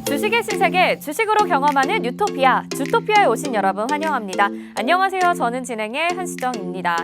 주식의 신세계, 주식으로 경험하는 유토피아, 주토피아에 오신 여러분 환영합니다. 안녕하세요. 저는 진행의 한수정입니다.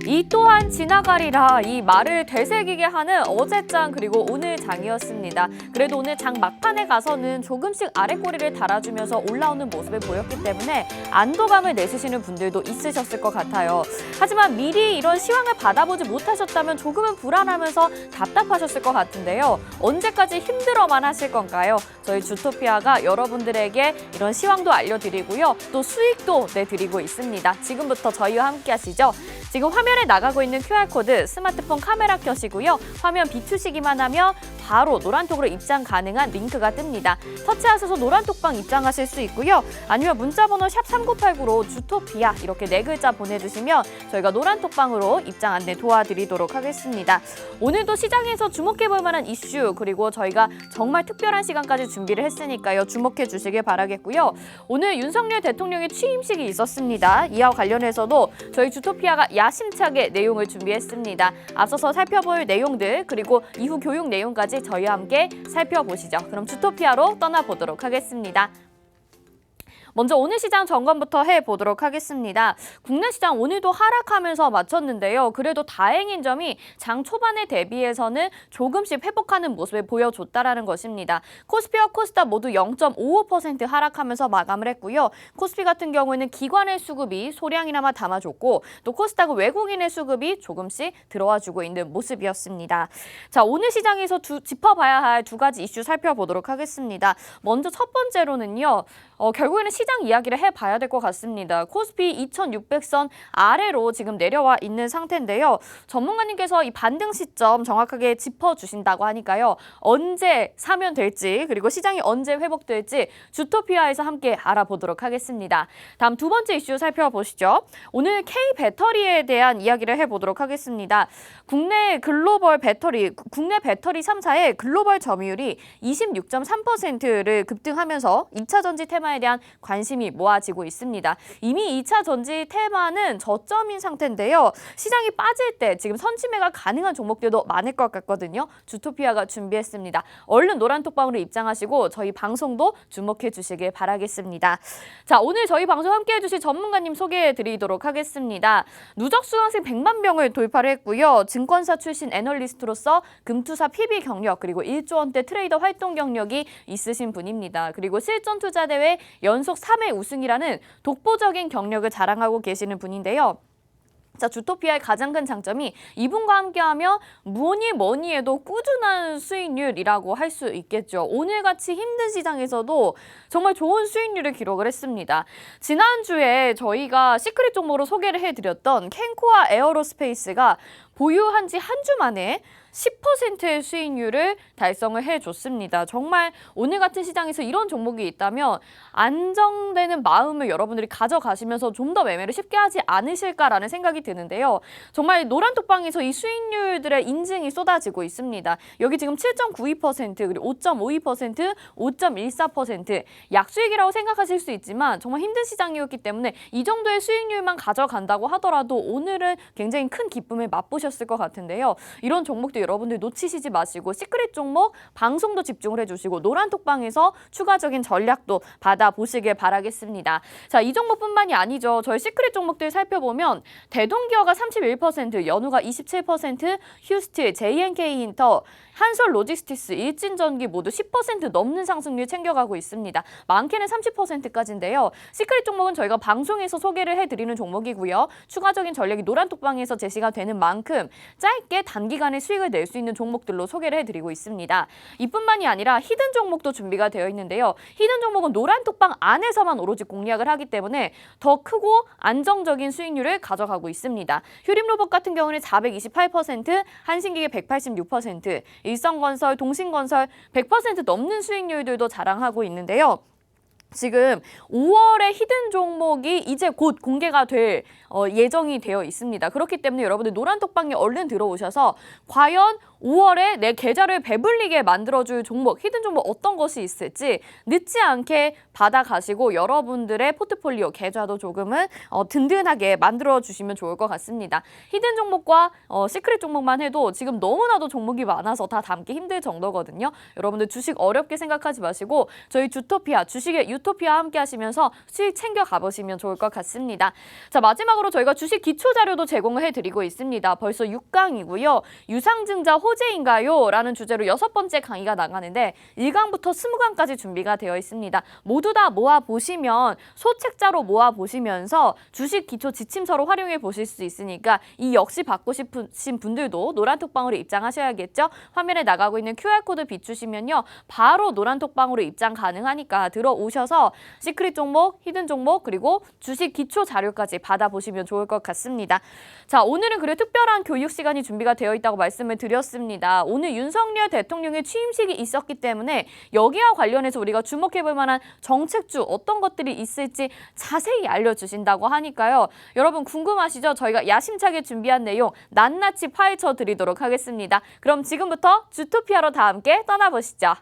이 또한 지나가리라 이 말을 되새기게 하는 어제장 그리고 오늘 장이었습니다. 그래도 오늘 장 막판에 가서는 조금씩 아랫꼬리를 달아주면서 올라오는 모습을 보였기 때문에 안도감을 내쉬시는 분들도 있으셨을 것 같아요. 하지만 미리 이런 시황을 받아보지 못하셨다면 조금은 불안하면서 답답하셨을 것 같은데요. 언제까지 힘들어만 하실 건가요? 저희 주토피아가 여러분들에게 이런 시황도 알려드리고요. 또 수익도 내드리고 있습니다. 지금부터 저희와 함께 하시죠. 지금 화면에 나가고 있는 QR코드 스마트폰 카메라 켜시고요. 화면 비추시기만 하면 바로 노란톡으로 입장 가능한 링크가 뜹니다. 터치하셔서 노란톡방 입장하실 수 있고요. 아니면 문자번호 샵 3989로 주토피아 이렇게 4글자 보내주시면 저희가 노란톡방으로 입장 안내 도와드리도록 하겠습니다. 오늘도 시장에서 주목해볼 만한 이슈 그리고 저희가 정말 특별한 시간까지 준비를 했으니까요. 주목해 주시길 바라겠고요. 오늘 윤석열 대통령의 취임식이 있었습니다. 이와 관련해서도 저희 주토피아가 야심차게 내용을 준비했습니다. 앞서서 살펴볼 내용들 그리고 이후 교육 내용까지 저희와 함께 살펴보시죠. 그럼 주토피아로 떠나보도록 하겠습니다. 먼저 오늘 시장 점검부터 해보도록 하겠습니다. 국내 시장 오늘도 하락하면서 마쳤는데요. 그래도 다행인 점이 장 초반에 대비해서는 조금씩 회복하는 모습을 보여줬다라는 것입니다. 코스피와 코스닥 모두 0.55% 하락하면서 마감을 했고요. 코스피 같은 경우에는 기관의 수급이 소량이나마 담아줬고 또 코스닥은 외국인의 수급이 조금씩 들어와주고 있는 모습이었습니다. 자, 오늘 시장에서 짚어봐야 할 두 가지 이슈 살펴보도록 하겠습니다. 먼저 첫 번째로는요. 결국에는 시장 이야기를 해봐야 될 것 같습니다. 코스피 2600선 아래로 지금 내려와 있는 상태인데요. 전문가님께서 이 반등 시점 정확하게 짚어주신다고 하니까요. 언제 사면 될지 그리고 시장이 언제 회복될지 주토피아에서 함께 알아보도록 하겠습니다. 다음 두 번째 이슈 살펴보시죠. 오늘 K배터리에 대한 이야기를 해보도록 하겠습니다. 국내 배터리 3사의 글로벌 점유율이 26.3%를 급등하면서 2차 전지 테마에 대한 관심이 모아지고 있습니다. 이미 2차 전지 테마는 저점인 상태인데요. 시장이 빠질 때 지금 선취매가 가능한 종목들도 많을 것 같거든요. 주토피아가 준비했습니다. 얼른 노란톡방으로 입장하시고 저희 방송도 주목해 주시길 바라겠습니다. 자, 오늘 저희 방송 함께해 주실 전문가님 소개해 드리도록 하겠습니다. 누적 수강생 100만 명을 돌파를 했고요. 증권사 출신 애널리스트로서 금투사 PB 경력 그리고 1조 원대 트레이더 활동 경력이 있으신 분입니다. 그리고 실전 투자 대회 연속 3회 우승이라는 독보적인 경력을 자랑하고 계시는 분인데요. 자, 주토피아의 가장 큰 장점이 이분과 함께하며 뭐니 해도 꾸준한 수익률이라고 할 수 있겠죠. 오늘같이 힘든 시장에서도 정말 좋은 수익률을 기록을 했습니다. 지난주에 저희가 시크릿 종목으로 소개를 해드렸던 캔코아 에어로스페이스가 보유한 지 한 주 만에 10%의 수익률을 달성을 해줬습니다. 정말 오늘 같은 시장에서 이런 종목이 있다면 안정되는 마음을 여러분들이 가져가시면서 좀 더 매매를 쉽게 하지 않으실까라는 생각이 드는데요. 정말 노란톡방에서 이 수익률들의 인증이 쏟아지고 있습니다. 여기 지금 7.92% 그리고 5.52%, 5.14% 약수익이라고 생각하실 수 있지만 정말 힘든 시장이었기 때문에 이 정도의 수익률만 가져간다고 하더라도 오늘은 굉장히 큰 기쁨을 맛보셨을 것 같은데요. 이런 종목들 여러분들 놓치시지 마시고 시크릿 종목 방송도 집중을 해주시고 노란톡방에서 추가적인 전략도 받아보시길 바라겠습니다. 자, 이 종목뿐만이 아니죠. 저희 시크릿 종목들 살펴보면 대동기어가 31%, 연우가 27%, 휴스트, JNK인터, 한솔로지스틱스, 일진전기 모두 10% 넘는 상승률 챙겨가고 있습니다. 많게는 30%까지인데요. 시크릿 종목은 저희가 방송에서 소개를 해드리는 종목이고요. 추가적인 전략이 노란톡방에서 제시가 되는 만큼 짧게 단기간에 수익을 낼 수 있는 종목들로 소개를 해드리고 있습니다. 이뿐만이 아니라 히든 종목도 준비가 되어 있는데요. 히든 종목은 노란톡방 안에서만 오로지 공략을 하기 때문에 더 크고 안정적인 수익률을 가져가고 있습니다. 휴림로봇 같은 경우는 428%, 한신기계 186%, 일성건설, 동신건설 100% 넘는 수익률들도 자랑하고 있는데요. 지금 5월에 히든 종목이 이제 곧 공개가 될 예정이 되어 있습니다. 그렇기 때문에 여러분들 노란톡방에 얼른 들어오셔서 과연 5월에 내 계좌를 배불리게 만들어줄 종목, 히든 종목 어떤 것이 있을지 늦지 않게 받아가시고 여러분들의 포트폴리오 계좌도 조금은 든든하게 만들어주시면 좋을 것 같습니다. 히든 종목과 시크릿 종목만 해도 지금 너무나도 종목이 많아서 다 담기 힘들 정도거든요. 여러분들 주식 어렵게 생각하지 마시고 저희 주토피아, 주식의 유토피아 함께 하시면서 수익 챙겨 가보시면 좋을 것 같습니다. 자, 마지막으로 저희가 주식 기초 자료도 제공을 해드리고 있습니다. 벌써 6강이고요. 유상증자 호재인가요? 라는 주제로 6번째 강의가 나가는데 1강부터 20강까지 준비가 되어 있습니다. 모두 다 모아보시면 소책자로 모아보시면서 주식 기초 지침서로 활용해 보실 수 있으니까 이 역시 받고 싶으신 분들도 노란톡방으로 입장하셔야겠죠? 화면에 나가고 있는 QR코드 비추시면요. 바로 노란톡방으로 입장 가능하니까 들어오셔서 시크릿 종목, 히든 종목, 그리고 주식 기초 자료까지 받아보시면 좋을 것 같습니다. 자, 오늘은 그래 특별한 교육 시간이 준비가 되어 있다고 말씀을 드렸습니다. 오늘 윤석열 대통령의 취임식이 있었기 때문에 여기와 관련해서 우리가 주목해볼 만한 정책주 어떤 것들이 있을지 자세히 알려주신다고 하니까요. 여러분 궁금하시죠? 저희가 야심차게 준비한 내용 낱낱이 파헤쳐 드리도록 하겠습니다. 그럼 지금부터 주토피아로 다 함께 떠나보시죠.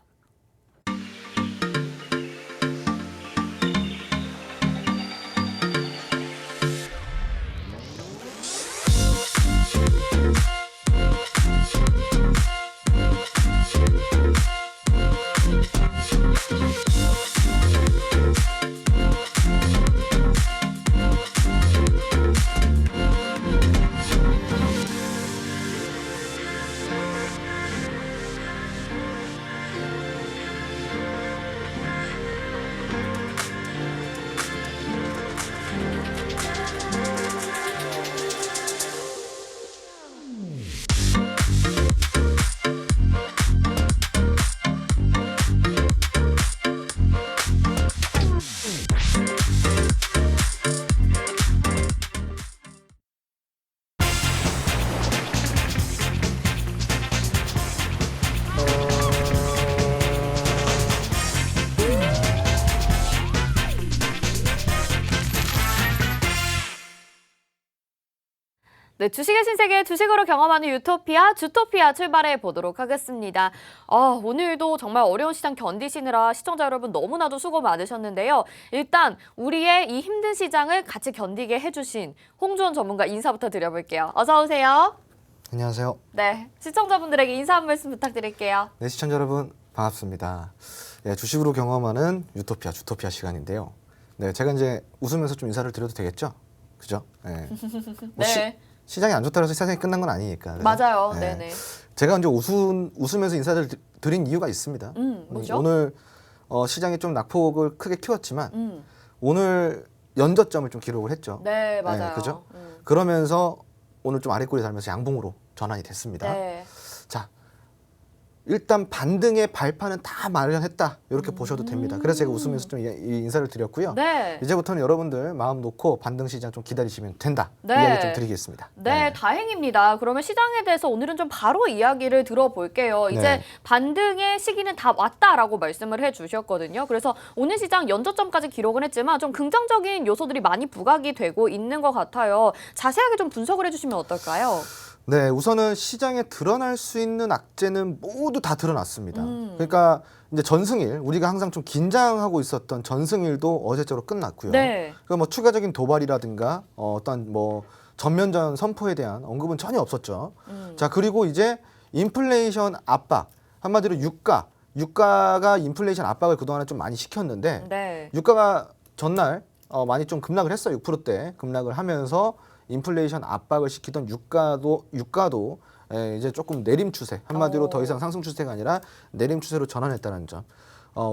네, 주식의 신세계 주식으로 경험하는 유토피아, 주토피아 출발해 보도록 하겠습니다. 오늘도 정말 어려운 시장 견디시느라 시청자 여러분 너무나도 수고 많으셨는데요. 일단 우리의 이 힘든 시장을 같이 견디게 해주신 홍주원 전문가 인사부터 드려볼게요. 어서 오세요. 안녕하세요. 네, 시청자분들에게 인사 한 말씀 부탁드릴게요. 네, 시청자 여러분 반갑습니다. 네, 주식으로 경험하는 유토피아, 주토피아 시간인데요. 네, 제가 이제 웃으면서 좀 인사를 드려도 되겠죠? 그죠? 네. 네. 시장이 안 좋다고 해서 세상이 끝난 건 아니니까. 그죠? 맞아요. 네. 네네. 제가 이제 웃으면서 인사를 드린 이유가 있습니다. 뭐죠? 오늘 시장이 좀 낙폭을 크게 키웠지만 오늘 연저점을 좀 기록을 했죠. 네, 맞아요. 네, 그죠? 그러면서 오늘 좀 아랫골이 달면서 양봉으로 전환이 됐습니다. 네. 자, 일단 반등의 발판은 다 마련했다 이렇게 보셔도 됩니다. 그래서 제가 웃으면서 좀 인사를 드렸고요. 네. 이제부터는 여러분들 마음 놓고 반등 시장 좀 기다리시면 된다. 네. 이야기 좀 드리겠습니다. 네, 다행입니다. 그러면 시장에 대해서 오늘은 좀 바로 이야기를 들어볼게요. 이제 네. 반등의 시기는 다 왔다라고 말씀을 해주셨거든요. 그래서 오늘 시장 연저점까지 기록은 했지만 좀 긍정적인 요소들이 많이 부각이 되고 있는 것 같아요. 자세하게 좀 분석을 해주시면 어떨까요? 네, 우선은 시장에 드러날 수 있는 악재는 모두 다 드러났습니다. 그러니까 이제 전승일, 우리가 항상 좀 긴장하고 있었던 전승일도 어제적으로 끝났고요. 네. 그 뭐 추가적인 도발이라든가 어떤 뭐 전면전 선포에 대한 언급은 전혀 없었죠. 자, 그리고 이제 인플레이션 압박, 한마디로 유가가 인플레이션 압박을 그동안에 좀 많이 시켰는데 네. 유가가 전날 많이 좀 급락을 했어요. 6%대 급락을 하면서 인플레이션 압박을 시키던 유가도 이제 조금 내림 추세, 한마디로 더 이상 상승 추세가 아니라 내림 추세로 전환했다는 점.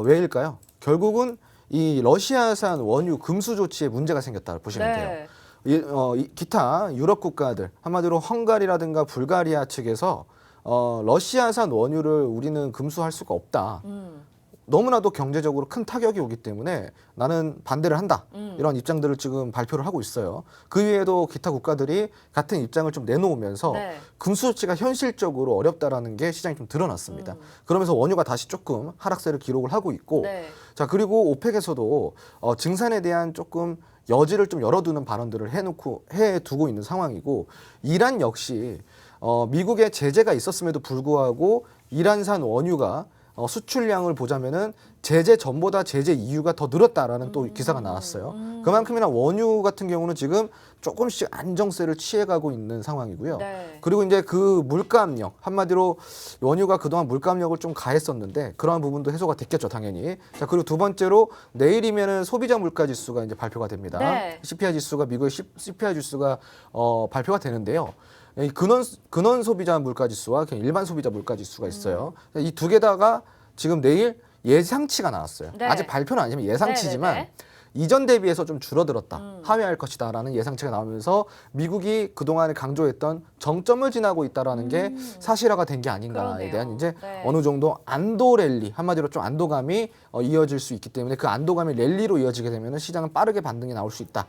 왜일까요? 결국은 이 러시아산 원유 금수 조치에 문제가 생겼다 보시면 네. 돼요. 기타 유럽 국가들, 한마디로 헝가리라든가 불가리아 측에서 러시아산 원유를 우리는 금수할 수가 없다. 너무나도 경제적으로 큰 타격이 오기 때문에 나는 반대를 한다. 이런 입장들을 지금 발표를 하고 있어요. 그 외에도 기타 국가들이 같은 입장을 좀 내놓으면서 네. 금수 조치가 현실적으로 어렵다라는 게 시장이 좀 드러났습니다. 그러면서 원유가 다시 조금 하락세를 기록을 하고 있고, 네. 자, 그리고 오펙에서도 증산에 대한 조금 여지를 좀 열어두는 발언들을 해두고 있는 상황이고, 이란 역시 미국의 제재가 있었음에도 불구하고 이란산 원유가 수출량을 보자면은 제재 전보다 제재 이유가 더 늘었다라는 또 기사가 나왔어요. 그만큼이나 원유 같은 경우는 지금 조금씩 안정세를 취해가고 있는 상황이고요. 네. 그리고 이제 그 물가 압력, 한마디로 원유가 그동안 물가 압력을 좀 가했었는데 그러한 부분도 해소가 됐겠죠, 당연히. 자, 그리고 두 번째로 내일이면은 소비자 물가 지수가 이제 발표가 됩니다. 네. CPI 지수가 미국의 CPI 지수가 발표가 되는데요. 이 근원 소비자 물가 지수와 그냥 일반 소비자 물가 지수가 있어요. 이 두 개다가 지금 내일 예상치가 나왔어요. 네. 아직 발표는 아니지만 예상치지만 네네네. 이전 대비해서 좀 줄어들었다, 하회할 것이다라는 예상치가 나오면서 미국이 그동안에 강조했던 정점을 지나고 있다라는 게 사실화가 된 게 아닌가에 그러네요. 대한 이제 네. 어느 정도 안도 랠리, 한마디로 좀 안도감이 이어질 수 있기 때문에 그 안도감이 랠리로 이어지게 되면 시장은 빠르게 반등이 나올 수 있다.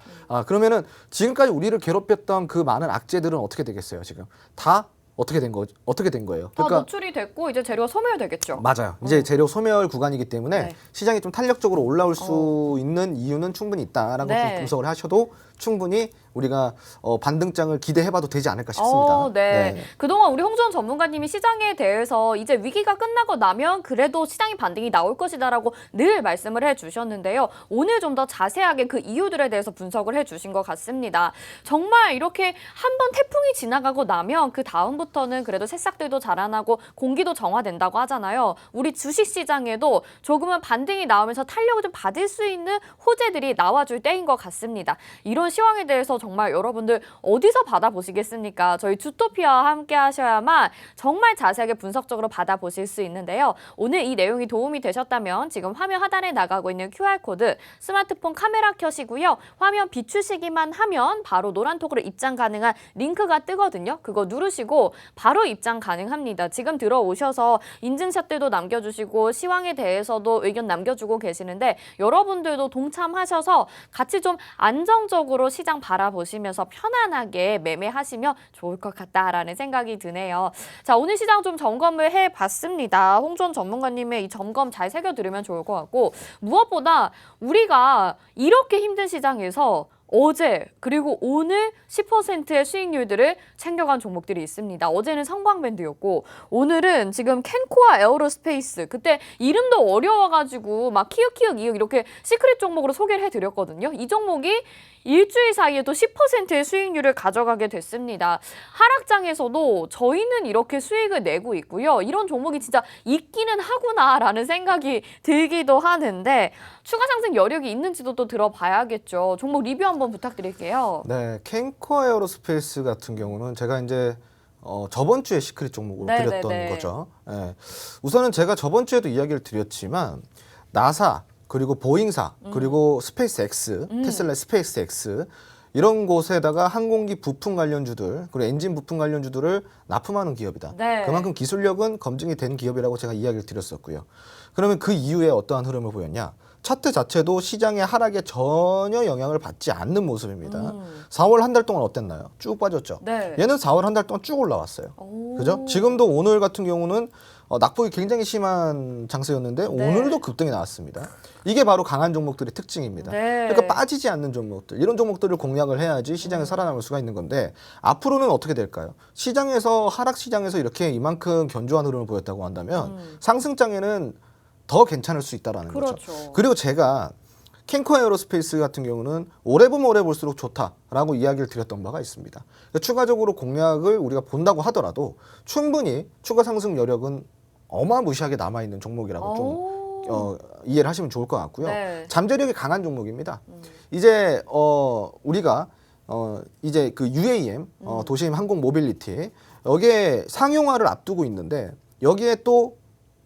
그러면은 지금까지 우리를 괴롭혔던 그 많은 악재들은 어떻게 되겠어요? 지금 다 어떻게 된 거예요? 다 노출이 됐고 이제 재료가 소멸되겠죠. 맞아요. 이제 재료 소멸 구간이기 때문에 네. 시장이 좀 탄력적으로 올라올 수 있는 이유는 충분히 있다라고 네. 좀 분석을 하셔도 충분히 우리가 반등장을 기대해봐도 되지 않을까 싶습니다. 네. 그동안 우리 홍준 전문가님이 시장에 대해서 이제 위기가 끝나고 나면 그래도 시장이 반등이 나올 것이다라고 늘 말씀을 해주셨는데요. 오늘 좀 더 자세하게 그 이유들에 대해서 분석을 해주신 것 같습니다. 정말 이렇게 한번 태풍이 지나가고 나면 그 다음부터는 그래도 새싹들도 자라나고 공기도 정화된다고 하잖아요. 우리 주식시장에도 조금은 반등이 나오면서 탄력을 좀 받을 수 있는 호재들이 나와줄 때인 것 같습니다. 이런 시황에 대해서 정말 여러분들 어디서 받아보시겠습니까? 저희 주토피아와 함께 하셔야만 정말 자세하게 분석적으로 받아보실 수 있는데요. 오늘 이 내용이 도움이 되셨다면 지금 화면 하단에 나가고 있는 QR코드 스마트폰 카메라 켜시고요. 화면 비추시기만 하면 바로 노란톡으로 입장 가능한 링크가 뜨거든요. 그거 누르시고 바로 입장 가능합니다. 지금 들어오셔서 인증샷들도 남겨주시고 시황에 대해서도 의견 남겨주고 계시는데 여러분들도 동참하셔서 같이 좀 안정적으로 시장 바라보시면서 편안하게 매매하시면 좋을 것 같다라는 생각이 드네요. 자, 오늘 시장 좀 점검을 해봤습니다. 홍준 전문가님의 이 점검 잘 새겨들으면 좋을 것 같고 무엇보다 우리가 이렇게 힘든 시장에서 어제 그리고 오늘 10%의 수익률들을 챙겨간 종목들이 있습니다. 어제는 성광밴드였고 오늘은 지금 캔코아 에어로스페이스 그때 이름도 어려워가지고 막 키읔키읔 이윽 이렇게 시크릿 종목으로 소개를 해드렸거든요. 이 종목이 일주일 사이에 또 10%의 수익률을 가져가게 됐습니다. 하락장에서도 저희는 이렇게 수익을 내고 있고요. 이런 종목이 진짜 있기는 하구나라는 생각이 들기도 하는데 추가 상승 여력이 있는지도 또 들어봐야겠죠. 종목 리뷰 한번 부탁드릴게요. 네, 캔코 에어로스페이스 같은 경우는 제가 이제 저번 주에 시크릿 종목으로 드렸던 거죠. 네. 우선은 제가 저번 주에도 이야기를 드렸지만 나사 그리고 보잉사 그리고 스페이스 X, 테슬라 스페이스 X 이런 곳에다가 항공기 부품 관련주들 그리고 엔진 부품 관련주들을 납품하는 기업이다. 네. 그만큼 기술력은 검증이 된 기업이라고 제가 이야기를 드렸었고요. 그러면 그 이후에 어떠한 흐름을 보였냐? 차트 자체도 시장의 하락에 전혀 영향을 받지 않는 모습입니다. 4월 한 달 동안 어땠나요? 쭉 빠졌죠. 네. 얘는 4월 한 달 동안 쭉 올라왔어요. 오. 그죠? 지금도 오늘 같은 경우는 낙폭이 굉장히 심한 장세였는데 네. 오늘도 급등이 나왔습니다. 이게 바로 강한 종목들의 특징입니다. 네. 그러니까 빠지지 않는 종목들, 이런 종목들을 공략을 해야지 시장에 살아남을 수가 있는 건데 앞으로는 어떻게 될까요? 시장에서 하락 시장에서 이렇게 이만큼 견조한 흐름을 보였다고 한다면 상승장에는 더 괜찮을 수 있다라는 그렇죠. 거죠. 그리고 제가 캔코 에어로스페이스 같은 경우는 오래 보면 오래 볼수록 좋다라고 이야기를 드렸던 바가 있습니다. 그러니까 추가적으로 공략을 우리가 본다고 하더라도 충분히 추가 상승 여력은 어마무시하게 남아있는 종목이라고 좀 이해를 하시면 좋을 것 같고요. 네. 잠재력이 강한 종목입니다. 이제 우리가 이제 그 UAM 도심 항공 모빌리티 여기에 상용화를 앞두고 있는데 여기에 또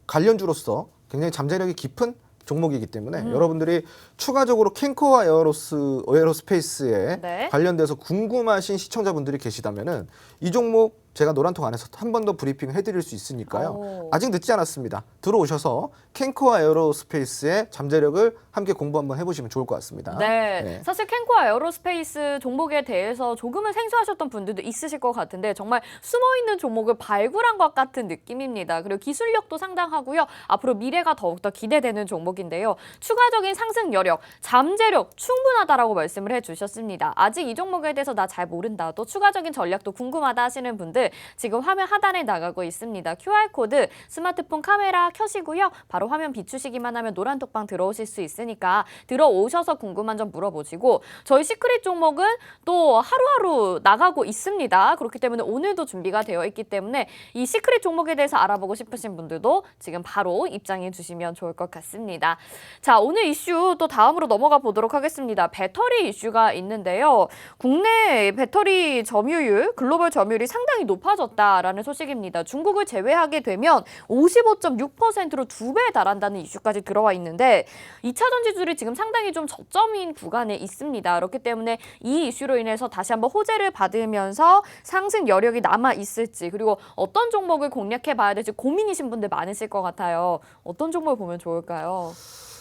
관련주로서 굉장히 잠재력이 깊은 종목이기 때문에 여러분들이 추가적으로 캔코와 에어로스페이스에 네. 관련돼서 궁금하신 시청자분들이 계시다면은 이 종목 제가 노란통 안에서 한 번 더 브리핑을 해드릴 수 있으니까요. 오. 아직 늦지 않았습니다. 들어오셔서 캔코와 에어로스페이스의 잠재력을 함께 공부 한번 해보시면 좋을 것 같습니다. 네. 네. 사실 캔코아 에어로스페이스 종목에 대해서 조금은 생소하셨던 분들도 있으실 것 같은데 정말 숨어있는 종목을 발굴한 것 같은 느낌입니다. 그리고 기술력도 상당하고요. 앞으로 미래가 더욱더 기대되는 종목인데요. 추가적인 상승 여력, 잠재력 충분하다라고 말씀을 해주셨습니다. 아직 이 종목에 대해서 나 잘 모른다, 또 추가적인 전략도 궁금하다 하시는 분들 지금 화면 하단에 나가고 있습니다. QR코드 스마트폰 카메라 켜시고요. 바로 화면 비추시기만 하면 노란 톡방 들어오실 수 있으니까 들어오셔서 궁금한 점 물어보시고 저희 시크릿 종목은 또 하루하루 나가고 있습니다. 그렇기 때문에 오늘도 준비가 되어 있기 때문에 이 시크릿 종목에 대해서 알아보고 싶으신 분들도 지금 바로 입장해 주시면 좋을 것 같습니다. 자, 오늘 이슈 또 다음으로 넘어가 보도록 하겠습니다. 배터리 이슈가 있는데요. 국내 배터리 점유율, 글로벌 점유율이 상당히 높아졌다라는 소식입니다. 중국을 제외하게 되면 55.6%로 2배에 달한다는 이슈까지 들어와 있는데 2차 전지줄이 지금 상당히 좀 저점인 구간에 있습니다. 그렇기 때문에 이 이슈로 인해서 다시 한번 호재를 받으면서 상승 여력이 남아 있을지, 그리고 어떤 종목을 공략해 봐야 될지 고민이신 분들 많으실 것 같아요. 어떤 종목을 보면 좋을까요?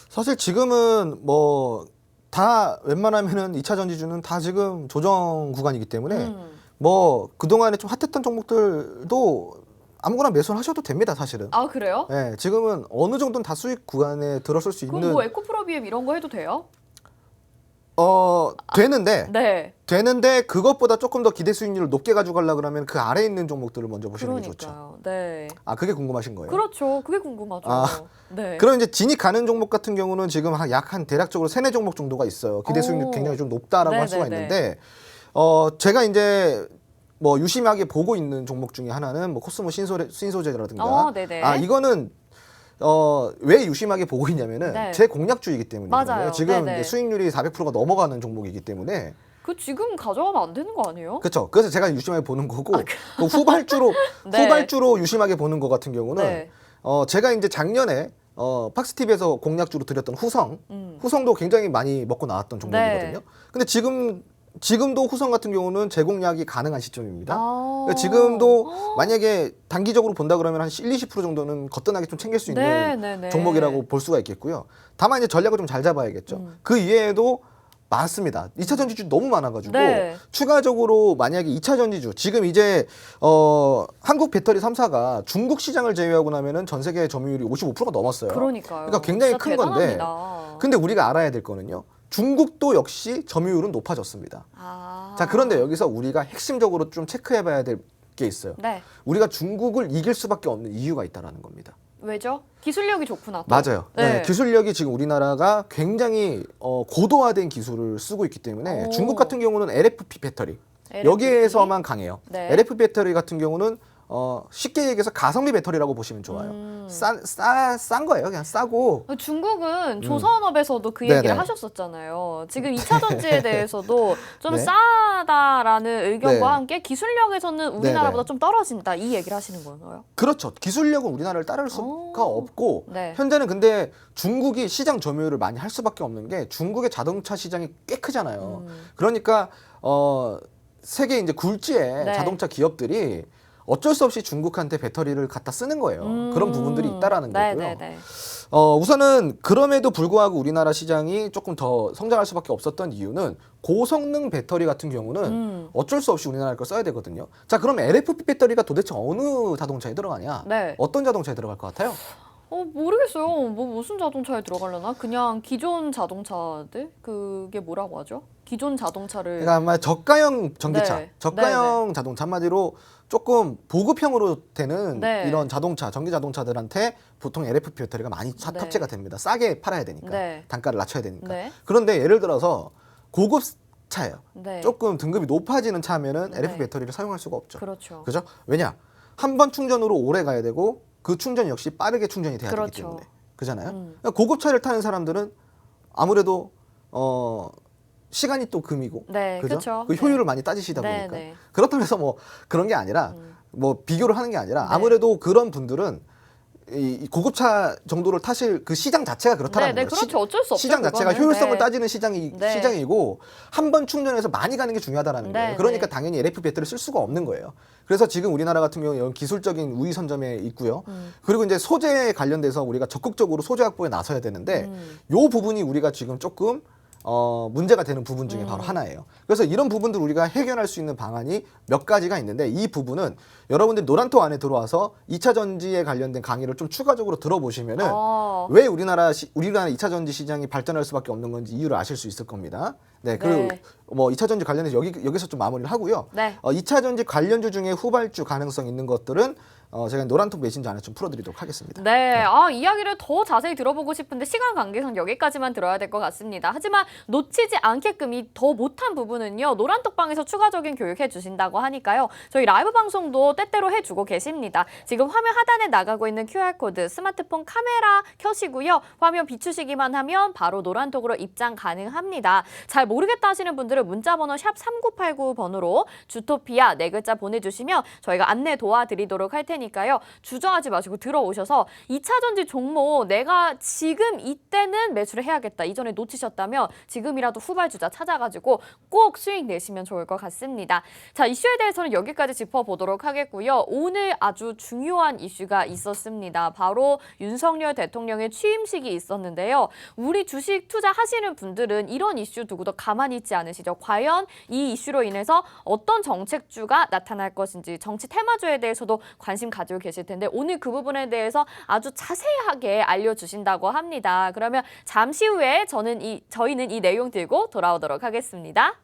사실 지금은 뭐 다 웬만하면은 2차 전지주는 다 지금 조정 구간이기 때문에 뭐 그동안에 좀 핫했던 종목들도 아무거나 매수를 하셔도 됩니다, 사실은. 아, 그래요? 네, 지금은 어느 정도는 다 수익 구간에 들어설 수 그럼 있는 뭐 에코프로비엠 이런 거 해도 돼요? 되는데 네. 되는데 그것보다 조금 더 기대 수익률을 높게 가져가려고 그러면 그 아래에 있는 종목들을 먼저 보시는 게 좋죠. 그러니까요. 네. 아, 그게 궁금하신 거예요? 그렇죠. 그게 궁금하죠. 아, 네. 그럼 이제 진입 가는 종목 같은 경우는 지금 약 한 대략적으로 3-4종목 정도가 있어요. 기대 수익률 오. 굉장히 좀 높다라고 할 수가 네네네. 있는데 제가 이제 뭐 유심하게 보고 있는 종목 중에 하나는 뭐 코스모 신소재라든가 네네. 이거는 왜 유심하게 보고 있냐면은 네. 제 공략주이기 때문이거든요. 맞아요. 지금 네네. 이제 수익률이 400%가 넘어가는 종목이기 때문에 그 지금 가져가면 안 되는 거 아니에요? 그렇죠. 그래서 제가 유심하게 보는 거고 그 후발주로 네. 후발주로 유심하게 보는 거 같은 경우는 네. 제가 이제 작년에 팍스TV에서 공략주로 드렸던 후성도 굉장히 많이 먹고 나왔던 종목이거든요. 네. 근데 지금도 후성 같은 경우는 재공략이 가능한 시점입니다. 아. 그러니까 지금도 만약에 단기적으로 본다 그러면 한 1-20% 정도는 거뜬하게 좀 챙길 수 있는 네네네. 종목이라고 볼 수가 있겠고요. 다만 이제 전략을 좀 잘 잡아야겠죠. 그 이외에도 많습니다. 2차 전지주 너무 많아가지고 네. 추가적으로 만약에 2차 전지주 지금 이제 한국 배터리 3사가 중국 시장을 제외하고 나면은 전 세계 점유율이 55%가 넘었어요. 그러니까요. 그러니까 굉장히 진짜 큰 건데 대단합니다. 근데 우리가 알아야 될 거는요. 중국도 역시 점유율은 높아졌습니다. 아. 자, 그런데 여기서 우리가 핵심적으로 좀 체크해 봐야 될 게 있어요. 네. 우리가 중국을 이길 수밖에 없는 이유가 있다라는 겁니다. 왜죠? 기술력이 좋구나. 또. 맞아요. 네. 네, 기술력이 지금 우리나라가 굉장히 고도화된 기술을 쓰고 있기 때문에 오. 중국 같은 경우는 LFP 배터리 LFP? 여기에서만 강해요. 네. LFP 배터리 같은 경우는 쉽게 얘기해서 가성비 배터리라고 보시면 좋아요. 싼 거예요. 그냥 싸고. 중국은 조선업에서도 그 네네. 얘기를 하셨었잖아요. 지금 2차 전지에 대해서도 좀 네. 싸다라는 의견과 네. 함께 기술력에서는 우리나라보다 좀 떨어진다, 이 얘기를 하시는 거예요. 그렇죠. 기술력은 우리나라를 따를 수가 없고 네. 현재는 근데 중국이 시장 점유율을 많이 할 수밖에 없는 게 중국의 자동차 시장이 꽤 크잖아요. 그러니까 세계 이제 굴지의 네. 자동차 기업들이 어쩔 수 없이 중국한테 배터리를 갖다 쓰는 거예요. 그런 부분들이 있다라는 거고요. 네네네. 우선은 그럼에도 불구하고 우리나라 시장이 조금 더 성장할 수밖에 없었던 이유는 고성능 배터리 같은 경우는 어쩔 수 없이 우리나라 걸 써야 되거든요. 자, 그럼 LFP 배터리가 도대체 어느 자동차에 들어가냐? 네. 어떤 자동차에 들어갈 것 같아요? 모르겠어요. 무슨 자동차에 들어가려나? 그냥 기존 자동차들? 그게 뭐라고 하죠? 기존 자동차를. 그러니까 아마 저가형 전기차, 네. 저가형 자동차 한마디로 조금 보급형으로 되는 네. 이런 자동차, 전기 자동차들한테 보통 LFP 배터리가 많이 네. 탑재가 됩니다. 싸게 팔아야 되니까. 네. 단가를 낮춰야 되니까. 네. 그런데 예를 들어서 고급 차예요. 네. 조금 등급이 높아지는 차면은 네. LFP 배터리를 사용할 수가 없죠. 그렇죠. 그죠? 왜냐? 한 번 충전으로 오래 가야 되고 그 충전 역시 빠르게 충전이 돼야 그렇죠. 되기 때문에. 그잖아요. 그러니까 고급 차를 타는 사람들은 아무래도 시간이 또 금이고, 네, 그죠? 그쵸. 그 효율을 많이 따지시다 네, 보니까 네. 그렇다고 해서 뭐 그런 게 아니라 뭐 비교를 하는 게 아니라 네. 아무래도 그런 분들은 이 고급차 정도를 타실 그 시장 자체가 그렇다라는 네, 거예요. 그렇죠. 어쩔 수 없죠. 시장 자체가 그거는. 효율성을 네. 따지는 네. 시장이고 한 번 충전해서 많이 가는 게 중요하다라는 네, 거예요. 그러니까 네. 당연히 LFP 배터리를 쓸 수가 없는 거예요. 그래서 지금 우리나라 같은 경우는 기술적인 우위 선점에 있고요. 그리고 이제 소재에 관련돼서 우리가 적극적으로 소재 확보에 나서야 되는데 요 부분이 우리가 지금 조금 문제가 되는 부분 중에 바로 하나예요. 그래서 이런 부분들 우리가 해결할 수 있는 방안이 몇 가지가 있는데 이 부분은 여러분들이 노란톡 안에 들어와서 2차 전지에 관련된 강의를 좀 추가적으로 들어보시면은 왜 우리나라 2차 전지 시장이 발전할 수밖에 없는 건지 이유를 아실 수 있을 겁니다. 네, 그리고 네. 뭐 2차 전지 관련해서 여기서 좀 마무리를 하고요. 네. 2차 전지 관련주 중에 후발주 가능성 있는 것들은 제가 노란톡 메신저 안에 좀 풀어드리도록 하겠습니다. 네, 이야기를 더 자세히 들어보고 싶은데 시간 관계상 여기까지만 들어야 될 것 같습니다. 하지만 놓치지 않게끔 이 더 못한 부분은요. 노란톡방에서 추가적인 교육해 주신다고 하니까요. 저희 라이브 방송도 때때로 해주고 계십니다. 지금 화면 하단에 나가고 있는 QR코드 스마트폰 카메라 켜시고요. 화면 비추시기만 하면 바로 노란톡으로 입장 가능합니다. 잘 모르겠다 하시는 분들은 문자번호 샵 3989번으로 주토피아 4글자 보내주시면 저희가 안내 도와드리도록 할 테니까요. 주저하지 마시고 들어오셔서 2차 전지 종목 내가 지금 이때는 매수를 해야겠다. 이전에 놓치셨다면 지금이라도 후발주자 찾아가지고 꼭 수익 내시면 좋을 것 같습니다. 자, 이슈에 대해서는 여기까지 짚어보도록 하겠고요. 오늘 아주 중요한 이슈가 있었습니다. 바로 윤석열 대통령의 취임식이 있었는데요. 우리 주식 투자하시는 분들은 이런 이슈 두고도 가만히 있지 않으시죠? 과연 이 이슈로 인해서 어떤 정책주가 나타날 것인지 정치 테마주에 대해서도 관심 가지고 계실 텐데 오늘 그 부분에 대해서 아주 자세하게 알려주신다고 합니다. 그러면 잠시 후에 저희는 이 내용 들고 돌아오도록 하겠습니다.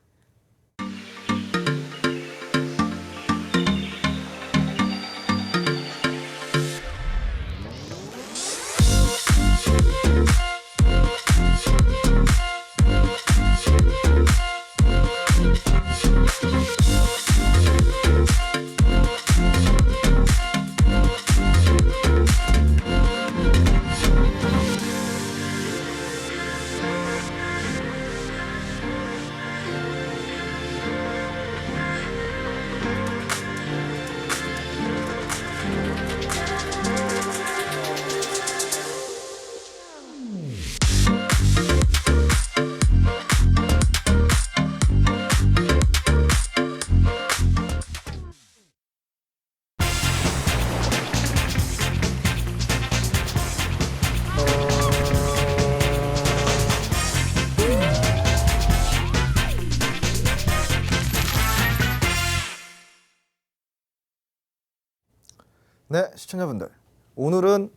네, 시청자분들. 오늘은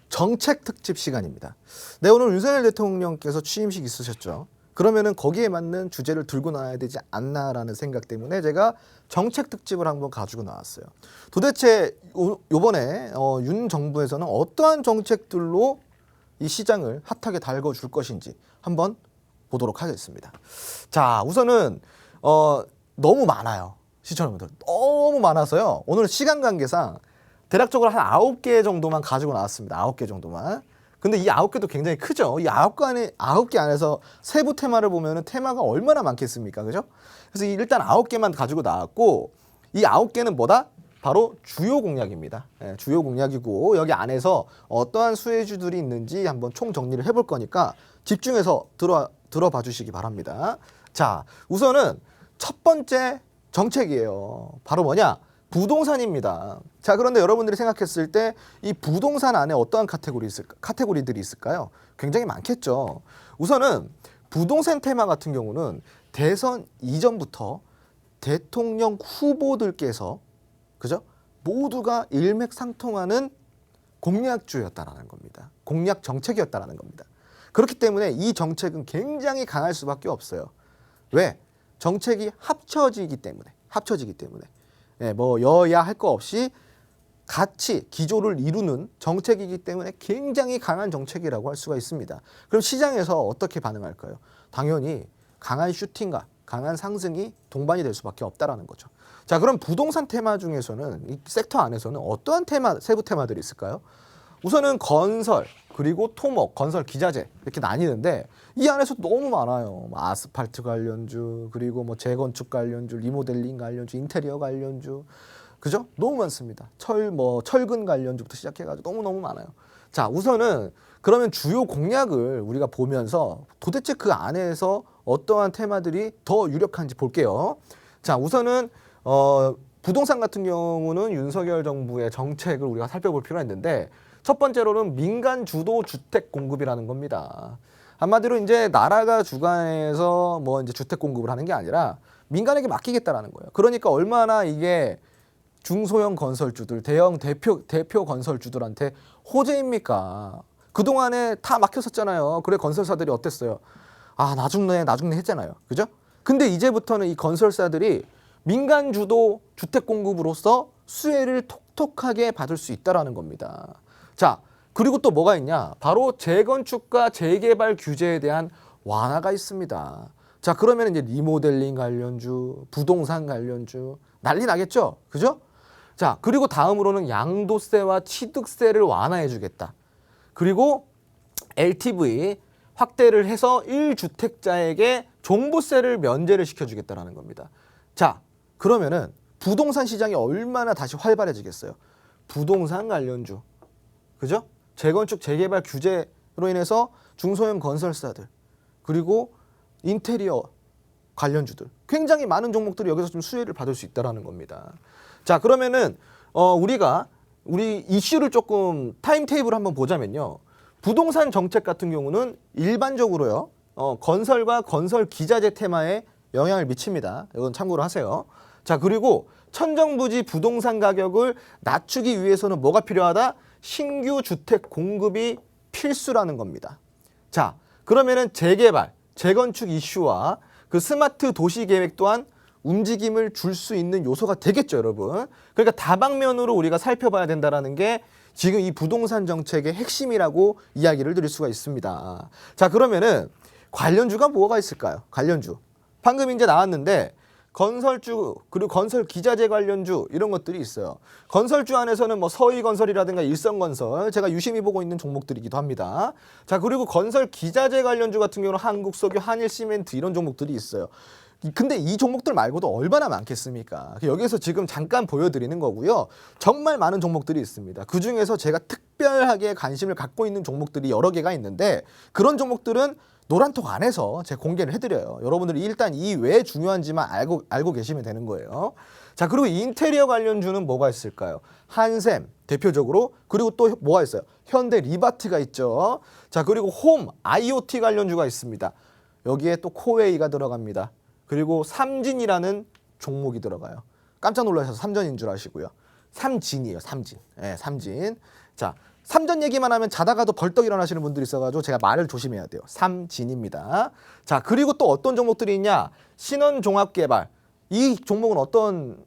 정책 특집 시간입니다. 네, 오늘 윤석열 대통령께서 취임식 있으셨죠. 그러면은 거기에 맞는 주제를 들고 나와야 되지 않나라는 생각 때문에 제가 정책 특집을 한번 가지고 나왔어요. 도대체 요번에 윤 정부에서는 어떠한 정책들로 이 시장을 핫하게 달궈줄 것인지 한번 보도록 하겠습니다. 자, 우선은 너무 많아요. 시청자분들. 너무 많아서요. 오늘 시간 관계상 대략적으로 한 9개 정도만 가지고 나왔습니다. 9개 정도만. 근데 이 9개도 굉장히 크죠. 이 9개 안에서 세부 테마를 보면은 테마가 얼마나 많겠습니까? 그죠? 그래서 일단 9개만 가지고 나왔고 이 9개는 뭐다? 바로 주요 공약입니다. 예, 주요 공약이고 여기 안에서 어떠한 수혜주들이 있는지 한번 총 정리를 해볼 거니까 집중해서 들어봐 주시기 바랍니다. 자, 우선은 첫 번째 정책이에요. 바로 뭐냐? 부동산입니다. 자, 그런데 여러분들이 생각했을 때 이 부동산 안에 어떠한 카테고리들이 있을까요? 굉장히 많겠죠. 우선은 부동산 테마 같은 경우는 대선 이전부터 대통령 후보들께서 그죠? 모두가 일맥상통하는 공약주였다라는 겁니다. 공약 정책이었다라는 겁니다. 그렇기 때문에 이 정책은 굉장히 강할 수밖에 없어요. 왜? 정책이 합쳐지기 때문에. 예, 뭐 여야 할 거 없이 같이 기조를 이루는 정책이기 때문에 굉장히 강한 정책이라고 할 수가 있습니다. 그럼 시장에서 어떻게 반응할까요? 당연히 강한 슈팅과 강한 상승이 동반이 될 수밖에 없다라는 거죠. 자, 그럼 부동산 테마 중에서는 이 섹터 안에서는 어떠한 세부 테마들이 있을까요? 우선은 건설, 그리고 토목, 건설 기자재 이렇게 나뉘는데 이 안에서 너무 많아요. 아스팔트 관련주, 그리고 뭐 재건축 관련주, 리모델링 관련주, 인테리어 관련주, 그죠? 너무 많습니다. 철근 관련주부터 시작해가지고 너무너무 많아요. 자, 우선은 그러면 주요 공약을 우리가 보면서 도대체 그 안에서 어떠한 테마들이 더 유력한지 볼게요. 자, 우선은 부동산 같은 경우는 윤석열 정부의 정책을 우리가 살펴볼 필요가 있는데 첫 번째로는 민간 주도 주택 공급이라는 겁니다. 한마디로 이제 나라가 주관해서 뭐 이제 주택 공급을 하는 게 아니라 민간에게 맡기겠다라는 거예요. 그러니까 얼마나 이게 중소형 건설주들, 대형 대표 건설주들한테 호재입니까? 그동안에 다 막혔었잖아요. 그래 건설사들이 어땠어요? 아, 나 죽네 했잖아요. 그죠? 근데 이제부터는 이 건설사들이 민간 주도 주택 공급으로서 수혜를 톡톡하게 받을 수 있다라는 겁니다. 자, 그리고 또 뭐가 있냐? 바로 재건축과 재개발 규제에 대한 완화가 있습니다. 자, 그러면 이제 리모델링 관련주, 부동산 관련주 난리 나겠죠? 그죠? 자, 그리고 다음으로는 양도세와 취득세를 완화해 주겠다. 그리고 LTV 확대를 해서 1주택자에게 종부세를 면제를 시켜주겠다는 겁니다. 자, 그러면은 부동산 시장이 얼마나 다시 활발해지겠어요. 부동산 관련주, 그죠? 재건축, 재개발 규제로 인해서 중소형 건설사들, 그리고 인테리어 관련주들, 굉장히 많은 종목들이 여기서 좀 수혜를 받을 수 있다는 겁니다. 자, 그러면은 우리 이슈를 조금 타임테이블 한번 보자면요. 부동산 정책 같은 경우는 일반적으로요, 건설과 건설 기자재 테마에 영향을 미칩니다. 이건 참고로 하세요. 자, 그리고 천정부지 부동산 가격을 낮추기 위해서는 뭐가 필요하다? 신규 주택 공급이 필수라는 겁니다. 자, 그러면은 재개발, 재건축 이슈와 그 스마트 도시 계획 또한 움직임을 줄 수 있는 요소가 되겠죠, 여러분. 그러니까 다방면으로 우리가 살펴봐야 된다는 게 지금 이 부동산 정책의 핵심이라고 이야기를 드릴 수가 있습니다. 자, 그러면은 관련주가 뭐가 있을까요? 관련주. 방금 이제 나왔는데 건설주, 그리고 건설 기자재 관련주 이런 것들이 있어요. 건설주 안에서는 뭐 서희건설이라든가 일성건설, 제가 유심히 보고 있는 종목들이기도 합니다. 자, 그리고 건설 기자재 관련주 같은 경우는 한국석유, 한일시멘트 이런 종목들이 있어요. 근데 이 종목들 말고도 얼마나 많겠습니까? 여기서 지금 잠깐 보여드리는 거고요. 정말 많은 종목들이 있습니다. 그중에서 제가 특별하게 관심을 갖고 있는 종목들이 여러 개가 있는데 그런 종목들은 노란톡 안에서 제가 공개를 해드려요. 여러분들이 일단 이 왜 중요한지만 알고 계시면 되는 거예요. 자, 그리고 인테리어 관련주는 뭐가 있을까요? 한샘 대표적으로, 그리고 또 뭐가 있어요? 현대 리바트가 있죠. 자, 그리고 홈 IoT 관련주가 있습니다. 여기에 또 코웨이가 들어갑니다. 그리고 삼진이라는 종목이 들어가요. 깜짝 놀라셔서 삼전인 줄 아시고요. 삼진이에요, 삼진. 네, 삼진. 자, 삼전 얘기만 하면 자다가도 벌떡 일어나시는 분들이 있어가지고 제가 말을 조심해야 돼요. 삼진입니다. 자, 그리고 또 어떤 종목들이 있냐? 신원종합개발. 이 종목은 어떤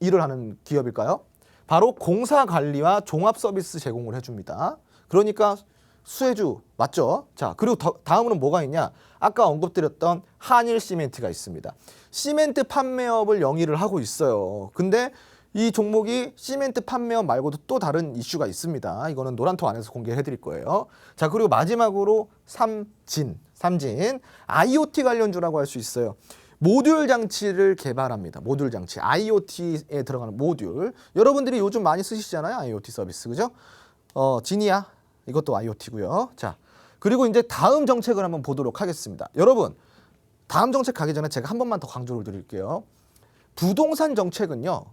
일을 하는 기업일까요? 바로 공사관리와 종합서비스 제공을 해줍니다. 그러니까 수혜주 맞죠? 자, 그리고 다음으로는 뭐가 있냐? 아까 언급드렸던 한일시멘트가 있습니다. 시멘트 판매업을 영위를 하고 있어요. 근데 이 종목이 시멘트 판매업 말고도 또 다른 이슈가 있습니다. 이거는 노란톡 안에서 공개해 드릴 거예요. 자, 그리고 마지막으로 삼진 IoT 관련주라고 할 수 있어요. 모듈 장치를 개발합니다. 모듈 장치, IoT에 들어가는 모듈. 여러분들이 요즘 많이 쓰시잖아요, IoT 서비스, 그죠? 지니아 이것도 IoT고요. 자, 그리고 이제 다음 정책을 한번 보도록 하겠습니다. 여러분, 다음 정책 가기 전에 제가 한 번만 더 강조를 드릴게요. 부동산 정책은요,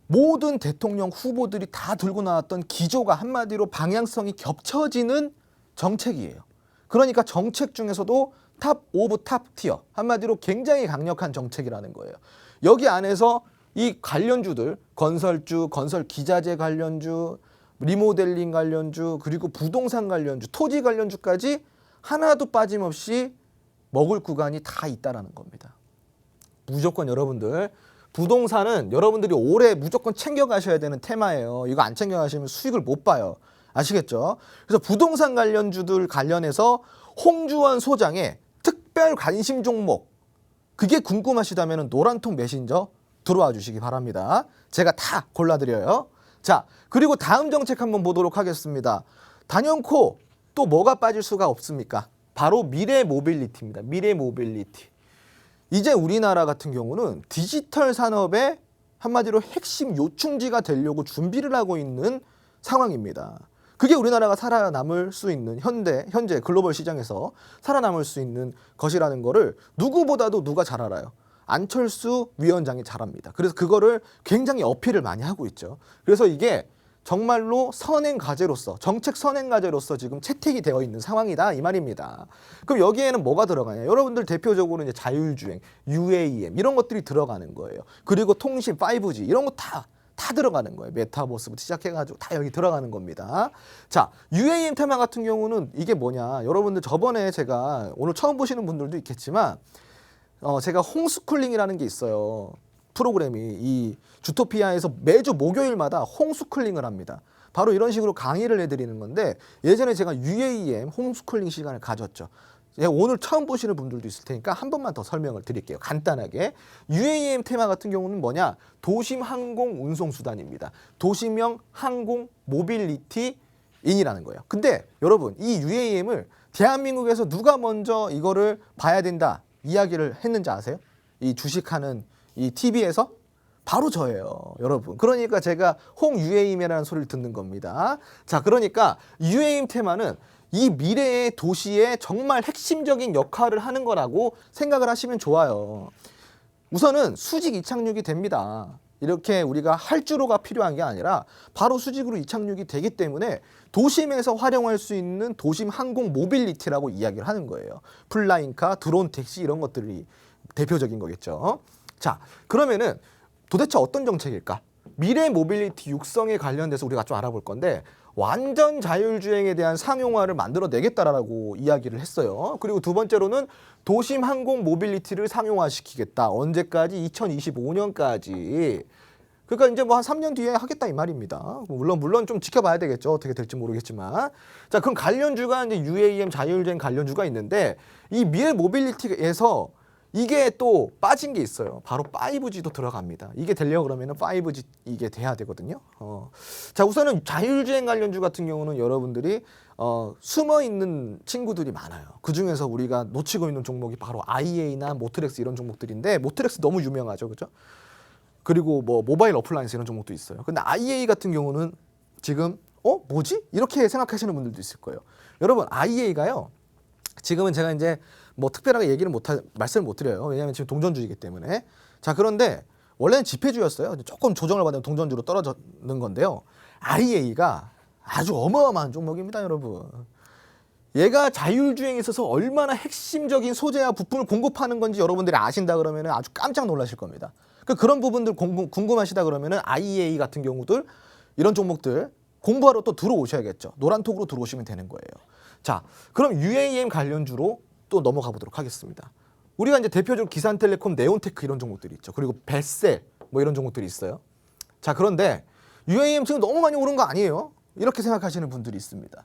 모든 대통령 후보들이 다 들고 나왔던 기조가 한마디로 방향성이 겹쳐지는 정책이에요. 그러니까 정책 중에서도 탑 오브 탑 티어, 한마디로 굉장히 강력한 정책이라는 거예요. 여기 안에서 이 관련주들, 건설주, 건설 기자재 관련주, 리모델링 관련주, 그리고 부동산 관련주, 토지 관련주까지 하나도 빠짐없이 먹을 구간이 다 있다라는 겁니다. 무조건 여러분들, 부동산은 여러분들이 올해 무조건 챙겨가셔야 되는 테마예요. 이거 안 챙겨가시면 수익을 못 봐요. 아시겠죠? 그래서 부동산 관련주들 관련해서 홍주원 소장의 특별 관심 종목, 그게 궁금하시다면 노란통 메신저 들어와 주시기 바랍니다. 제가 다 골라드려요. 자, 그리고 다음 정책 한번 보도록 하겠습니다. 단연코 또 뭐가 빠질 수가 없습니까? 바로 미래 모빌리티입니다. 미래 모빌리티. 이제 우리나라 같은 경우는 디지털 산업의 한마디로 핵심 요충지가 되려고 준비를 하고 있는 상황입니다. 그게 우리나라가 살아남을 수 있는 현재 글로벌 시장에서 살아남을 수 있는 것이라는 거를 누구보다도 누가 잘 알아요. 안철수 위원장이 잘 압니다. 그래서 그거를 굉장히 어필을 많이 하고 있죠. 그래서 이게 정말로 선행 과제로서 정책 선행 과제로서 지금 채택이 되어 있는 상황이다 이 말입니다. 그럼 여기에는 뭐가 들어가냐? 여러분들 대표적으로 이제 자율주행, UAM 이런 것들이 들어가는 거예요. 그리고 통신, 5G 이런 거 다 들어가는 거예요. 메타버스부터 시작해가지고 다 여기 들어가는 겁니다. 자, UAM 테마 같은 경우는 이게 뭐냐? 여러분들 저번에 제가 오늘 처음 보시는 분들도 있겠지만 제가 홈스쿨링이라는 게 있어요. 프로그램이 이 주토피아에서 매주 목요일마다 홈스쿨링을 합니다. 바로 이런 식으로 강의를 해드리는 건데 예전에 제가 UAM 홈스쿨링 시간을 가졌죠. 오늘 처음 보시는 분들도 있을 테니까 한 번만 더 설명을 드릴게요. 간단하게. UAM 테마 같은 경우는 뭐냐? 도심 항공 운송 수단입니다. 도시명 항공 모빌리티 인이라는 거예요. 근데 여러분 이 UAM을 대한민국에서 누가 먼저 이거를 봐야 된다 이야기를 했는지 아세요? 이 주식하는 이 TV에서 바로 저예요, 여러분. 그러니까 제가 홍 UAM이라는 소리를 듣는 겁니다. 자, 그러니까 UAM 테마는 이 미래의 도시에 정말 핵심적인 역할을 하는 거라고 생각을 하시면 좋아요. 우선은 수직 이착륙이 됩니다. 이렇게 우리가 할주로가 필요한 게 아니라 바로 수직으로 이착륙이 되기 때문에 도심에서 활용할 수 있는 도심 항공 모빌리티라고 이야기를 하는 거예요. 플라잉카, 드론 택시 이런 것들이 대표적인 거겠죠. 자, 그러면은 도대체 어떤 정책일까? 미래 모빌리티 육성에 관련돼서 우리가 좀 알아볼 건데 완전 자율주행에 대한 상용화를 만들어내겠다라고 이야기를 했어요. 그리고 두 번째로는 도심 항공 모빌리티를 상용화시키겠다. 언제까지? 2025년까지. 그러니까 이제 뭐 한 3년 뒤에 하겠다 이 말입니다. 물론 좀 지켜봐야 되겠죠. 어떻게 될지 모르겠지만. 자, 그럼 관련주가 이제 UAM 자율주행 관련주가 있는데 이 미래 모빌리티에서 이게 또 빠진 게 있어요. 바로 5G도 들어갑니다. 이게 되려고 그러면은 5G 이게 돼야 되거든요. 자, 우선은 자율주행 관련주 같은 경우는 여러분들이 숨어 있는 친구들이 많아요. 그 중에서 우리가 놓치고 있는 종목이 바로 IA나 모트렉스 이런 종목들인데 모트렉스 너무 유명하죠, 그죠? 그리고 뭐 모바일 어플라이언스 이런 종목도 있어요. 근데 IA 같은 경우는 지금 뭐지? 이렇게 생각하시는 분들도 있을 거예요. 여러분 IA가요. 지금은 제가 이제 뭐 특별하게 말씀을 못 드려요. 왜냐하면 지금 동전주이기 때문에. 자, 그런데 원래는 지폐주였어요. 조금 조정을 받으면 동전주로 떨어지는 건데요. IA가 아주 어마어마한 종목입니다, 여러분. 얘가 자율주행에 있어서 얼마나 핵심적인 소재와 부품을 공급하는 건지 여러분들이 아신다 그러면 아주 깜짝 놀라실 겁니다. 그런 부분들 궁금하시다 그러면 IA 같은 경우들 이런 종목들 공부하러 또 들어오셔야겠죠. 노란톡으로 들어오시면 되는 거예요. 자, 그럼 UAM 관련주로 또 넘어가 보도록 하겠습니다. 우리가 이제 대표적으로 기산텔레콤, 네온테크 이런 종목들이 있죠. 그리고 벨셀 뭐 이런 종목들이 있어요. 자, 그런데 UAM 지금 너무 많이 오른 거 아니에요? 이렇게 생각하시는 분들이 있습니다.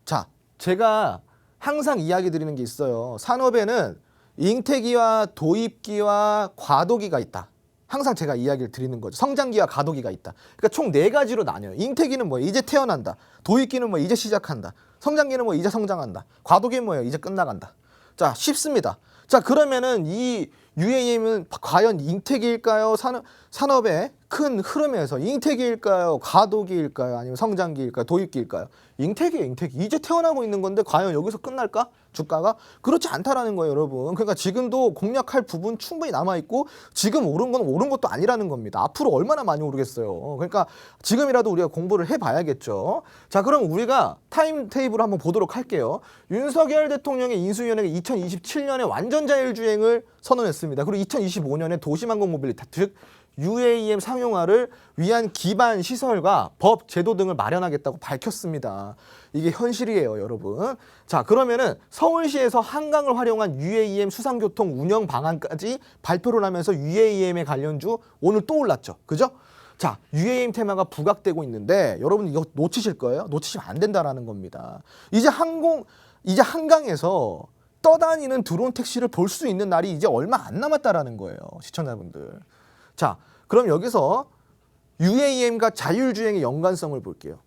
자, 제가 항상 이야기 드리는 게 있어요. 산업에는 잉태기와 도입기와 과도기가 있다. 항상 제가 이야기를 드리는 거죠. 성장기와 과도기가 있다. 그러니까 총 4가지로 나뉘어요. 잉태기는 뭐예요? 이제 태어난다. 도입기는 뭐 이제 시작한다. 성장기는 뭐 이제 성장한다. 과도기는 뭐예요? 이제 끝나간다. 자, 쉽습니다. 자, 그러면은 이 UAM은 과연 잉태기일까요? 산업의 큰 흐름에서 잉태기일까요? 과도기일까요? 아니면 성장기일까요? 도입기일까요? 잉태기예요, 잉태기. 이제 태어나고 있는 건데 과연 여기서 끝날까? 주가가? 그렇지 않다라는 거예요, 여러분. 그러니까 지금도 공략할 부분 충분히 남아있고 지금 오른 건 오른 것도 아니라는 겁니다. 앞으로 얼마나 많이 오르겠어요. 그러니까 지금이라도 우리가 공부를 해봐야겠죠. 자, 그럼 우리가 타임 테이블을 한번 보도록 할게요. 윤석열 대통령의 인수위원회가 2027년에 완전 자율주행을 선언했습니다. 그리고 2025년에 도시항공 모빌리티, 즉 UAM 상용화를 위한 기반 시설과 법, 제도 등을 마련하겠다고 밝혔습니다. 이게 현실이에요, 여러분. 자, 그러면은 서울시에서 한강을 활용한 UAM 수상교통 운영 방안까지 발표를 하면서 UAM에 관련주 오늘 또 올랐죠. 그죠? 자, UAM 테마가 부각되고 있는데 여러분 이거 놓치실 거예요. 놓치시면 안 된다라는 겁니다. 이제 한강에서 떠다니는 드론 택시를 볼 수 있는 날이 이제 얼마 안 남았다라는 거예요, 시청자분들. 자, 그럼 여기서 UAM과 자율주행의 연관성을 볼게요.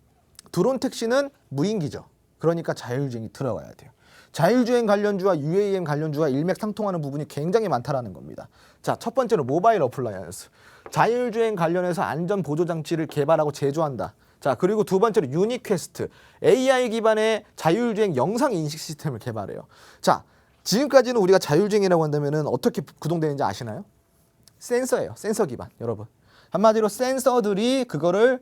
드론 택시는 무인기죠. 그러니까 자율주행이 들어가야 돼요. 자율주행 관련주와 UAM 관련주와 일맥상통하는 부분이 굉장히 많다라는 겁니다. 자, 첫 번째는 모바일 어플라이언스. 자율주행 관련해서 안전 보조 장치를 개발하고 제조한다. 자, 그리고 두 번째로 유니퀘스트, AI 기반의 자율주행 영상 인식 시스템을 개발해요. 자, 지금까지는 우리가 자율주행이라고 한다면은 어떻게 구동되는지 아시나요? 센서예요. 센서 기반, 여러분. 한마디로 센서들의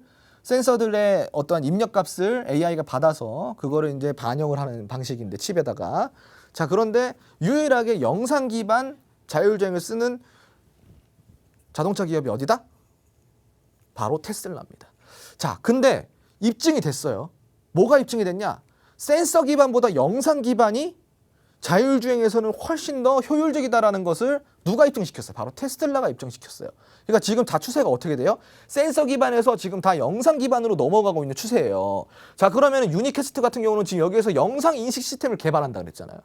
어떠한 입력값을 AI가 받아서 그거를 이제 반영을 하는 방식인데, 칩에다가. 자, 그런데 유일하게 영상 기반 자율주행을 쓰는 자동차 기업이 어디다? 바로 테슬라입니다. 자, 근데 입증이 됐어요. 뭐가 입증이 됐냐? 센서 기반보다 영상 기반이 자율주행에서는 훨씬 더 효율적이다라는 것을 누가 입증시켰어요? 바로 테슬라가 입증시켰어요. 그러니까 지금 다 추세가 어떻게 돼요? 센서 기반에서 지금 다 영상 기반으로 넘어가고 있는 추세예요. 자, 그러면 유니캐스트 같은 경우는 지금 여기에서 영상 인식 시스템을 개발한다 그랬잖아요.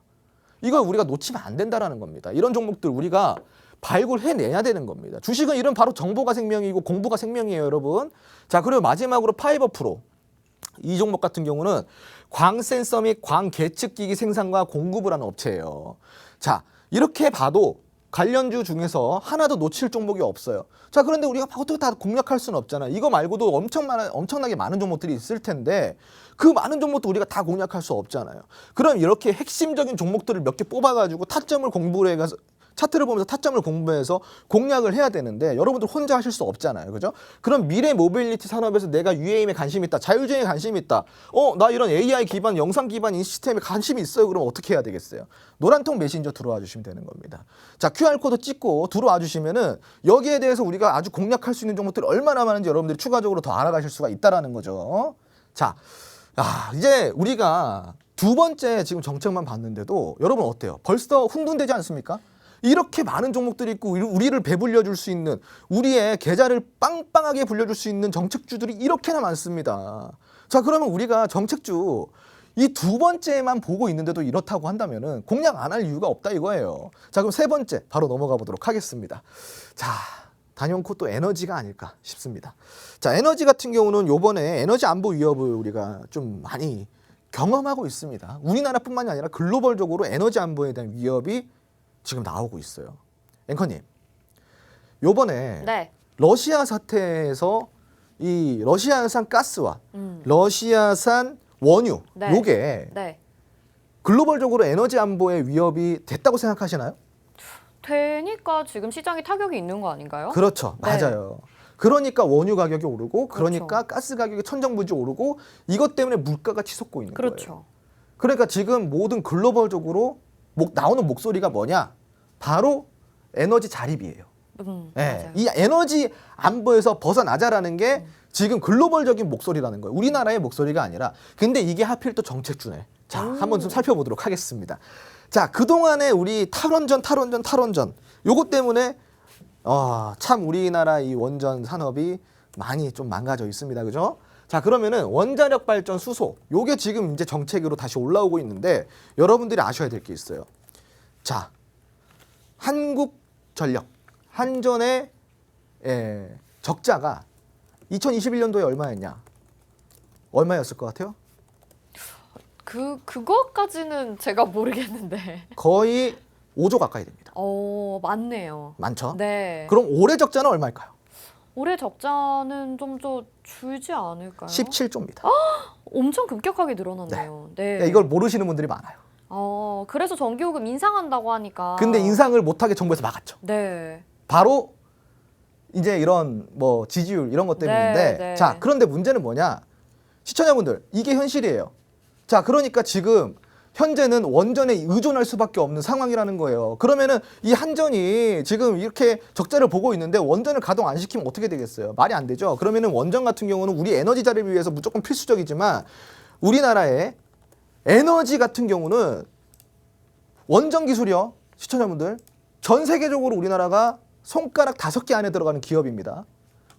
이걸 우리가 놓치면 안 된다라는 겁니다. 이런 종목들 우리가 발굴해내야 되는 겁니다. 주식은 이런 바로 정보가 생명이고 공부가 생명이에요, 여러분. 자, 그리고 마지막으로 파이버 프로. 이 종목 같은 경우는 광 센서 및 광 계측기기 생산과 공급을 하는 업체예요. 자, 이렇게 봐도 관련주 중에서 하나도 놓칠 종목이 없어요. 자, 그런데 우리가 어떻게 다 공략할 수는 없잖아. 이거 말고도 엄청나게 많은 종목들이 있을 텐데 그 많은 종목도 우리가 다 공략할 수 없잖아요. 그럼 이렇게 핵심적인 종목들을 몇 개 뽑아가지고 타점을 공부를 해가서 차트를 보면서 타점을 공부해서 공략을 해야 되는데 여러분들 혼자 하실 수 없잖아요. 그죠? 그럼 미래 모빌리티 산업에서 내가 UAM에 관심이 있다. 자율주행에 관심이 있다. 나 이런 AI 기반, 영상 기반 이 시스템에 관심이 있어요. 그럼 어떻게 해야 되겠어요? 노란통 메신저 들어와 주시면 되는 겁니다. 자, QR코드 찍고 들어와 주시면은 여기에 대해서 우리가 아주 공략할 수 있는 종목들이 얼마나 많은지 여러분들이 추가적으로 더 알아가실 수가 있다라는 거죠. 자, 이제 우리가 두 번째 지금 정책만 봤는데도 여러분 어때요? 벌써 흥분되지 않습니까? 이렇게 많은 종목들이 있고 우리를 배불려 줄 수 있는, 우리의 계좌를 빵빵하게 불려줄 수 있는 정책주들이 이렇게나 많습니다. 자, 그러면 우리가 정책주 이 두 번째만 보고 있는데도 이렇다고 한다면은 공략 안 할 이유가 없다 이거예요. 자, 그럼 세 번째 바로 넘어가 보도록 하겠습니다. 자, 단연코 또 에너지가 아닐까 싶습니다. 자, 에너지 같은 경우는 요번에 에너지 안보 위협을 우리가 좀 많이 경험하고 있습니다. 우리나라뿐만이 아니라 글로벌적으로 에너지 안보에 대한 위협이 지금 나오고 있어요. 앵커님, 요번에 네. 러시아 사태에서 이 러시아산 가스와 러시아산 원유, 네. 요게 네. 글로벌적으로 에너지 안보의 위협이 됐다고 생각하시나요? 되니까 지금 시장에 타격이 있는 거 아닌가요? 그렇죠. 네. 맞아요. 그러니까 원유 가격이 오르고, 그러니까 그렇죠. 가스 가격이 천정부지 오르고, 이것 때문에 물가가 치솟고 있는 거예요. 그렇죠. 그러니까 지금 모든 글로벌적으로 나오는 목소리가 뭐냐? 바로 에너지 자립이에요. 맞아요. 이 에너지 안보에서 벗어나자라는 게 지금 글로벌적인 목소리라는 거예요. 우리나라의 목소리가 아니라. 근데 이게 하필 또 정책주네. 자, 한번 좀 살펴보도록 하겠습니다. 자, 그동안에 우리 탈원전 요것 때문에 참 우리나라 이 원전 산업이 많이 좀 망가져 있습니다. 그죠? 자, 그러면은 원자력 발전 수소 요게 지금 이제 정책으로 다시 올라오고 있는데 여러분들이 아셔야 될 게 있어요. 자, 한국전력 한전의 적자가 2021년도에 얼마였냐? 얼마였을 것 같아요? 그거까지는 제가 모르겠는데. 거의 5조 가까이 됩니다. 맞네요. 많죠? 네. 그럼 올해 적자는 얼마일까요? 올해 적자는 좀 더 줄지 않을까요? 17조입니다. 엄청 급격하게 늘어났네요. 네. 이걸 모르시는 분들이 많아요. 그래서 전기요금 인상한다고 하니까. 근데 인상을 못하게 정부에서 막았죠. 네. 바로 이제 이런 뭐 지지율 이런 것 때문인데 네. 자, 그런데 문제는 뭐냐? 시청자분들, 이게 현실이에요. 자, 그러니까 지금 현재는 원전에 의존할 수밖에 없는 상황이라는 거예요. 그러면은 이 한전이 지금 이렇게 적자를 보고 있는데 원전을 가동 안 시키면 어떻게 되겠어요? 말이 안 되죠. 그러면은 원전 같은 경우는 우리 에너지 자립을 위해서 무조건 필수적이지만 우리나라의 에너지 같은 경우는 원전 기술이요. 시청자분들, 전 세계적으로 우리나라가 손가락 5개 안에 들어가는 기업입니다.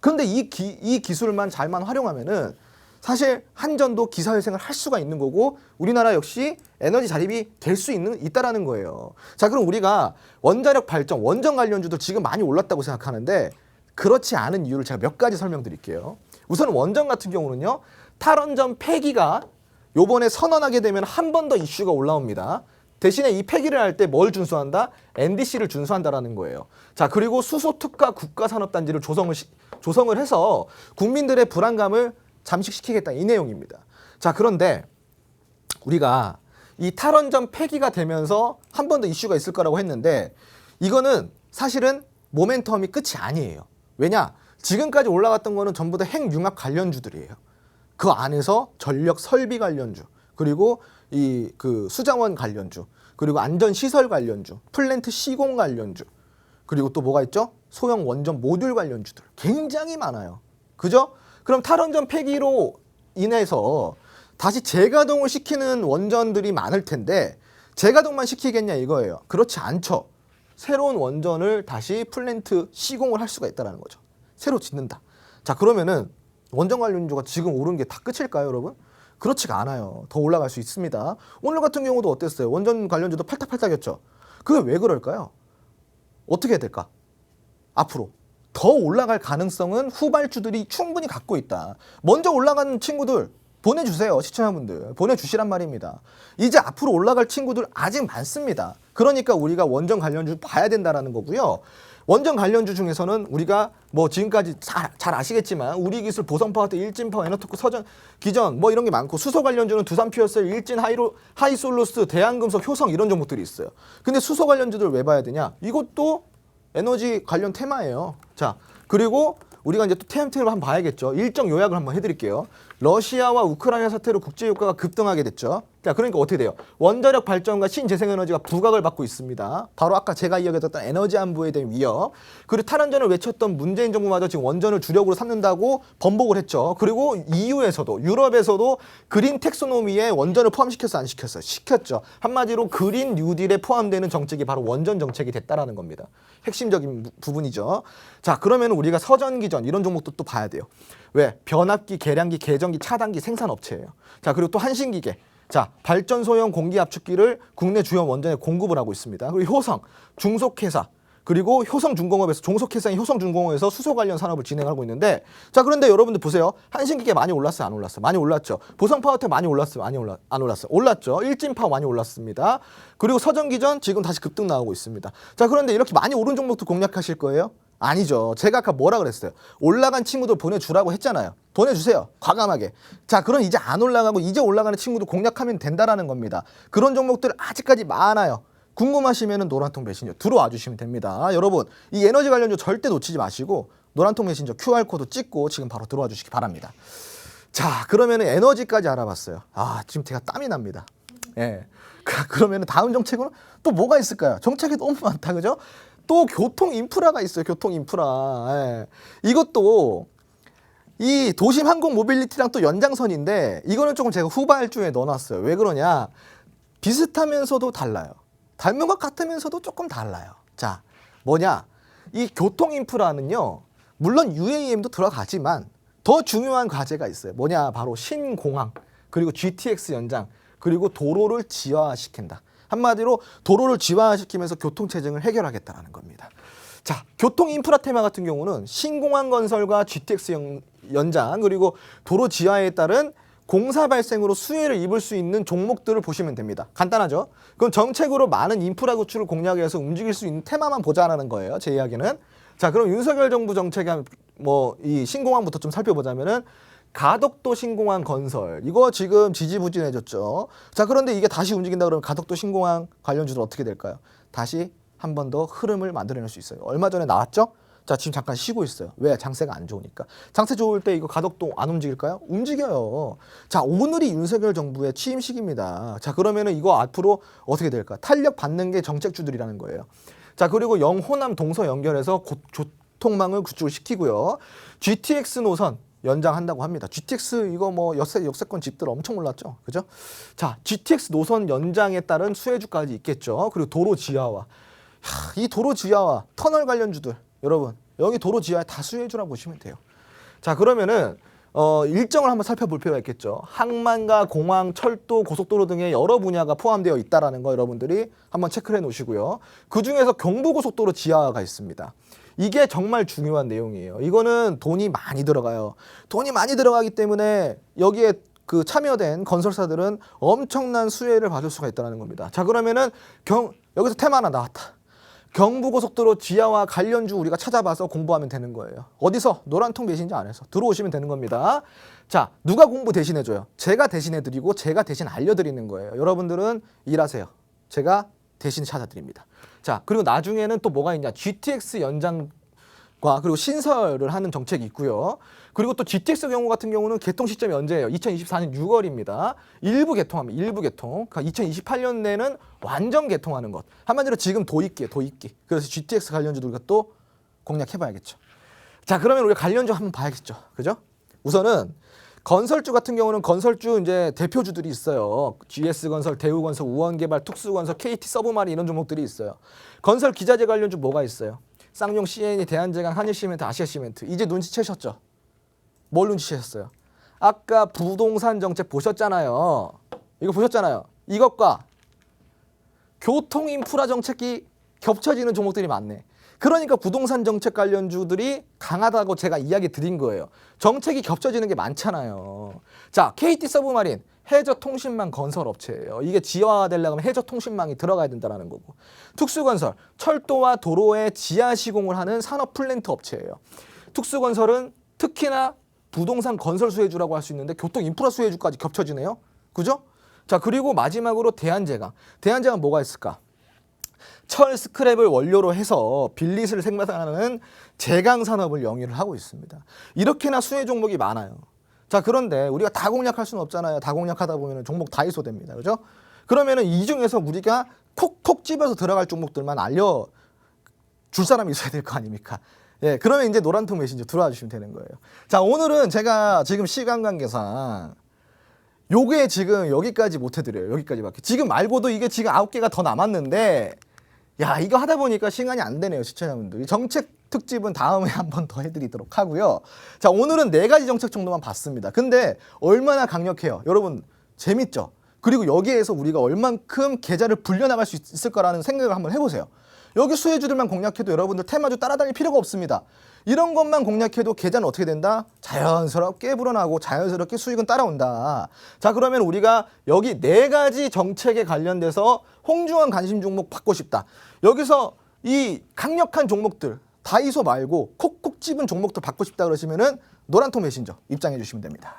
그런데 이 기술만 잘만 활용하면은 사실 한전도 기사회생을 할 수가 있는 거고 우리나라 역시 에너지 자립이 될 수 있다라는 거예요. 자, 그럼 우리가 원자력 발전, 원전 관련주도 지금 많이 올랐다고 생각하는데 그렇지 않은 이유를 제가 몇 가지 설명드릴게요. 우선 원전 같은 경우는요, 탈원전 폐기가 요번에 선언하게 되면 한 번 더 이슈가 올라옵니다. 대신에 이 폐기를 할 때 뭘 준수한다? NDC를 준수한다라는 거예요. 자, 그리고 수소 특화 국가산업단지를 조성을 해서 국민들의 불안감을 잠식시키겠다 이 내용입니다. 자, 그런데 우리가 이 탈원전 폐기가 되면서 한 번 더 이슈가 있을 거라고 했는데 이거는 사실은 모멘텀이 끝이 아니에요. 왜냐? 지금까지 올라갔던 거는 전부 다 핵융합 관련주들이에요. 그 안에서 전력 설비 관련주, 그리고 이 그 수자원 관련주, 그리고 안전시설 관련주, 플랜트 시공 관련주, 그리고 또 뭐가 있죠? 소형 원전 모듈 관련주들 굉장히 많아요. 그죠? 그럼 탈원전 폐기로 인해서 다시 재가동을 시키는 원전들이 많을 텐데 재가동만 시키겠냐 이거예요. 그렇지 않죠. 새로운 원전을 다시 플랜트 시공을 할 수가 있다는 거죠. 새로 짓는다. 자, 그러면은 원전 관련주가 지금 오른 게 다 끝일까요, 여러분? 그렇지가 않아요. 더 올라갈 수 있습니다. 오늘 같은 경우도 어땠어요? 원전 관련주도 팔딱팔딱했죠. 그게 왜 그럴까요? 어떻게 해야 될까? 앞으로 더 올라갈 가능성은 후발주들이 충분히 갖고 있다. 먼저 올라가는 친구들 보내주세요. 시청자분들 보내주시란 말입니다. 이제 앞으로 올라갈 친구들 아직 많습니다. 그러니까 우리가 원전 관련주 봐야 된다라는 거고요. 원전 관련주 중에서는 우리가 뭐 지금까지 잘 아시겠지만 우리기술, 보성파워텍, 일진파워, 에너토크, 서전, 기전 뭐 이런 게 많고, 수소 관련주는 두산퓨어셀, 일진, 하이솔루스, 대한금속, 효성 이런 종목들이 있어요. 근데 수소 관련주들 왜 봐야 되냐? 이것도 에너지 관련 테마예요. 자, 그리고 우리가 이제 또 TMT를 한번 봐야겠죠. 일정 요약을 한번 해드릴게요. 러시아와 우크라이나 사태로 국제유가가 급등하게 됐죠. 자, 그러니까 어떻게 돼요? 원자력 발전과 신재생에너지가 부각을 받고 있습니다. 바로 아까 제가 이야기했던 에너지 안보에 대한 위협, 그리고 탈원전을 외쳤던 문재인 정부마저 지금 원전을 주력으로 삼는다고 번복을 했죠. 그리고 EU에서도, 유럽에서도 그린 텍소노미에 원전을 포함시켰어, 안 시켰어? 시켰죠. 한마디로 그린 뉴딜에 포함되는 정책이 바로 원전 정책이 됐다라는 겁니다. 핵심적인 부분이죠. 자, 그러면 우리가 서전기전 이런 종목도 또 봐야 돼요. 왜? 변압기, 계량기, 계정기, 차단기 생산업체예요. 자, 그리고 또 한신기계. 자, 발전소형 공기압축기를 국내 주요 원전에 공급을 하고 있습니다. 그리고 효성, 중속회사, 그리고 효성중공업에서, 종속회사인 효성중공업에서 수소 관련 산업을 진행하고 있는데, 자, 그런데 여러분들 보세요. 한신기계 많이 올랐어요, 안 올랐어요? 많이 올랐죠. 보성파워텍 많이 올랐어요, 안 올랐어요? 올랐죠. 일진파워 많이 올랐습니다. 그리고 서전기전 지금 다시 급등 나오고 있습니다. 자, 그런데 이렇게 많이 오른 종목도 공략하실 거예요? 아니죠. 제가 아까 뭐라 그랬어요? 올라간 친구들 보내주라고 했잖아요. 보내주세요. 과감하게. 자, 그럼 이제 안 올라가고 이제 올라가는 친구들 공략하면 된다라는 겁니다. 그런 종목들 아직까지 많아요. 궁금하시면 노란통 메신저 들어와 주시면 됩니다. 여러분, 이 에너지 관련주 절대 놓치지 마시고 노란통 메신저 QR코드 찍고 지금 바로 들어와 주시기 바랍니다. 자, 그러면 에너지까지 알아봤어요. 아, 지금 제가 땀이 납니다. 예. 그러면 다음 정책은 또 뭐가 있을까요? 정책이 너무 많다, 그죠? 또 교통 인프라가 있어요. 교통 인프라. 예. 이것도 이 도심 항공 모빌리티랑 또 연장선인데 이거는 조금 제가 후발주에 넣어놨어요. 왜 그러냐? 비슷하면서도 달라요. 닮은 것 같으면서도 조금 달라요. 자, 뭐냐? 이 교통 인프라는요. 물론 UAM도 들어가지만 더 중요한 과제가 있어요. 뭐냐? 바로 신공항, 그리고 GTX 연장, 그리고 도로를 지하화시킨다. 한마디로 도로를 지하화시키면서 교통체증을 해결하겠다는 겁니다. 자, 교통 인프라 테마 같은 경우는 신공항 건설과 GTX 연장, 그리고 도로 지하에 따른 공사 발생으로 수혜를 입을 수 있는 종목들을 보시면 됩니다. 간단하죠? 그럼 정책으로 많은 인프라 구축을 공략해서 움직일 수 있는 테마만 보자라는 거예요. 제 이야기는. 자, 그럼 윤석열 정부 정책의 이 신공항부터 좀 살펴보자면은 가덕도 신공항 건설, 이거 지금 지지부진해졌죠. 자, 그런데 이게 다시 움직인다 그러면 가덕도 신공항 관련주들 어떻게 될까요? 다시 한 번 더 흐름을 만들어낼 수 있어요. 얼마 전에 나왔죠? 자, 지금 잠깐 쉬고 있어요. 왜? 장세가 안 좋으니까. 장세 좋을 때 이거 가덕도 안 움직일까요? 움직여요. 자, 오늘이 윤석열 정부의 취임식입니다. 자, 그러면은 이거 앞으로 어떻게 될까? 탄력 받는 게 정책주들이라는 거예요. 자, 그리고 영호남 동서 연결해서 교통망을 구축을 시키고요. GTX 노선 연장한다고 합니다. GTX 이거 뭐 역세권 집들 엄청 올랐죠. 그죠? 자, GTX 노선 연장에 따른 수혜주까지 있겠죠. 그리고 도로 지하화. 이 도로 지하화, 터널 관련주들. 여러분, 여기 도로 지하에 다 수혜주라고 보시면 돼요. 자, 그러면은 일정을 한번 살펴볼 필요가 있겠죠. 항만과 공항, 철도, 고속도로 등의 여러 분야가 포함되어 있다라는 거 여러분들이 한번 체크를 해 놓으시고요. 그중에서 경부고속도로 지하화가 있습니다. 이게 정말 중요한 내용이에요. 이거는 돈이 많이 들어가요. 돈이 많이 들어가기 때문에 여기에 그 참여된 건설사들은 엄청난 수혜를 받을 수가 있다는 겁니다. 자, 그러면은 여기서 테마 하나 나왔다. 경부고속도로 지하와 관련주 우리가 찾아봐서 공부하면 되는 거예요. 어디서? 노란통 메신저 안에서 들어오시면 되는 겁니다. 자, 누가 공부 대신해줘요? 제가 대신해드리고 제가 대신 알려드리는 거예요. 여러분들은 일하세요. 제가 대신 찾아드립니다. 자, 그리고 나중에는 또 뭐가 있냐? GTX 연장과 그리고 신설을 하는 정책이 있고요. 그리고 또 GTX 경우 같은 경우는 개통 시점이 언제예요? 2024년 6월입니다. 일부 개통합니다. 일부 개통. 그러니까 2028년 내는 완전 개통하는 것. 한마디로 지금 도입기예요. 도입기. 그래서 GTX 관련주도 우리가 또 공략해봐야겠죠. 자, 그러면 우리가 관련주 한번 봐야겠죠. 그죠? 우선은 건설주 같은 경우는 건설주 이제 대표주들이 있어요. GS건설, 대우건설, 우원개발, 특수건설, KT 서브마린 이런 종목들이 있어요. 건설 기자재 관련주 뭐가 있어요? 쌍용, CNE, 대한제강, 한일시멘트, 아시아시멘트. 이제 눈치채셨죠? 뭘 눈치채셨어요? 아까 부동산 정책 보셨잖아요. 이거 보셨잖아요. 이것과 교통 인프라 정책이 겹쳐지는 종목들이 많네. 그러니까 부동산 정책 관련주들이 강하다고 제가 이야기 드린 거예요. 정책이 겹쳐지는 게 많잖아요. 자, KT 서브마린 해저통신망 건설업체예요. 이게 지하화되려면 해저통신망이 들어가야 된다는 거고. 특수건설 철도와 도로의 지하 시공을 하는 산업 플랜트 업체예요. 특수건설은 특히나 부동산 건설 수혜주라고 할 수 있는데 교통 인프라 수혜주까지 겹쳐지네요. 그죠? 자, 그리고 마지막으로 대한제강. 대한제강 뭐가 있을까? 철 스크랩을 원료로 해서 빌릿을 생산하는 제강 산업을 영위를 하고 있습니다. 이렇게나 수혜 종목이 많아요. 자, 그런데 우리가 다 공략할 수는 없잖아요. 다 공략하다 보면 종목 다 희소됩니다. 그죠? 그러면은 이 중에서 우리가 콕콕 집어서 들어갈 종목들만 알려줄 사람이 있어야 될 거 아닙니까? 예, 그러면 이제 노란통 메신저 들어와 주시면 되는 거예요. 자, 오늘은 제가 지금 시간 관계상 요게 지금 여기까지 못 해드려요. 여기까지밖에. 지금 말고도 이게 지금 9개가 더 남았는데 야, 이거 하다 보니까 시간이 안 되네요, 시청자분들. 정책 특집은 다음에 한 번 더 해드리도록 하고요. 자, 오늘은 4가지 정책 정도만 봤습니다. 근데 얼마나 강력해요? 여러분, 재밌죠? 그리고 여기에서 우리가 얼만큼 계좌를 불려나갈 수 있을 거라는 생각을 한번 해보세요. 여기 수혜주들만 공략해도 여러분들 테마주 따라다닐 필요가 없습니다. 이런 것만 공략해도 계좌는 어떻게 된다? 자연스럽게 불어나고 자연스럽게 수익은 따라온다. 자, 그러면 우리가 여기 4가지 정책에 관련돼서 홍중한 관심 종목 받고 싶다. 여기서 이 강력한 종목들 다이소 말고 콕콕 집은 종목들 받고 싶다 그러시면은 노란통 메신저 입장해 주시면 됩니다.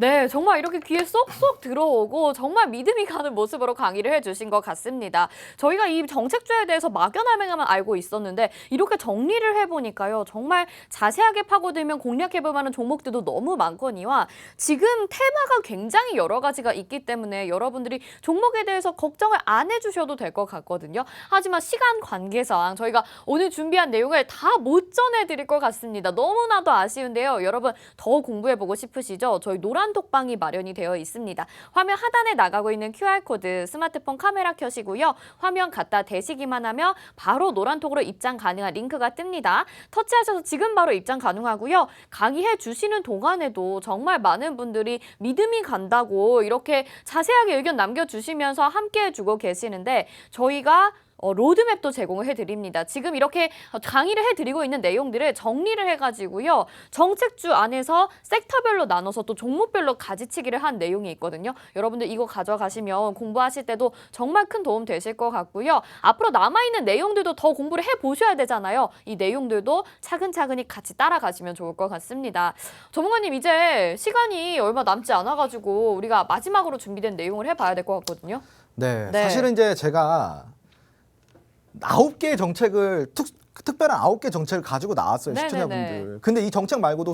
네, 정말 이렇게 귀에 쏙쏙 들어오고 정말 믿음이 가는 모습으로 강의를 해주신 것 같습니다. 저희가 이 정책주에 대해서 막연하게만 알고 있었는데 이렇게 정리를 해보니까요. 정말 자세하게 파고들면 공략해볼 만한 종목들도 너무 많거니와 지금 테마가 굉장히 여러 가지가 있기 때문에 여러분들이 종목에 대해서 걱정을 안 해주셔도 될 것 같거든요. 하지만 시간 관계상 저희가 오늘 준비한 내용을 다 못 전해드릴 것 같습니다. 너무나도 아쉬운데요. 여러분 더 공부해보고 싶으시죠? 저희 노란톡방이 마련이 되어 있습니다. 화면 하단에 나가고 있는 QR코드 스마트폰 카메라 켜시고요. 화면 갖다 대시기만 하면 바로 노란톡으로 입장 가능한 링크가 뜹니다. 터치하셔서 지금 바로 입장 가능하고요. 강의해 주시는 동안에도 정말 많은 분들이 믿음이 간다고 이렇게 자세하게 의견 남겨주시면서 함께 해주고 계시는데 저희가 로드맵도 제공을 해드립니다. 지금 이렇게 강의를 해드리고 있는 내용들을 정리를 해가지고요. 정책주 안에서 섹터별로 나눠서 또 종목별로 가지치기를 한 내용이 있거든요. 여러분들 이거 가져가시면 공부하실 때도 정말 큰 도움 되실 것 같고요. 앞으로 남아있는 내용들도 더 공부를 해보셔야 되잖아요. 이 내용들도 차근차근히 같이 따라가시면 좋을 것 같습니다. 전문가님 이제 시간이 얼마 남지 않아가지고 우리가 마지막으로 준비된 내용을 해봐야 될 것 같거든요. 네, 네. 사실은 이제 제가 9개의 정책을 특별한 9개 정책을 가지고 나왔어요. 네네네. 시청자분들. 근데 이 정책 말고도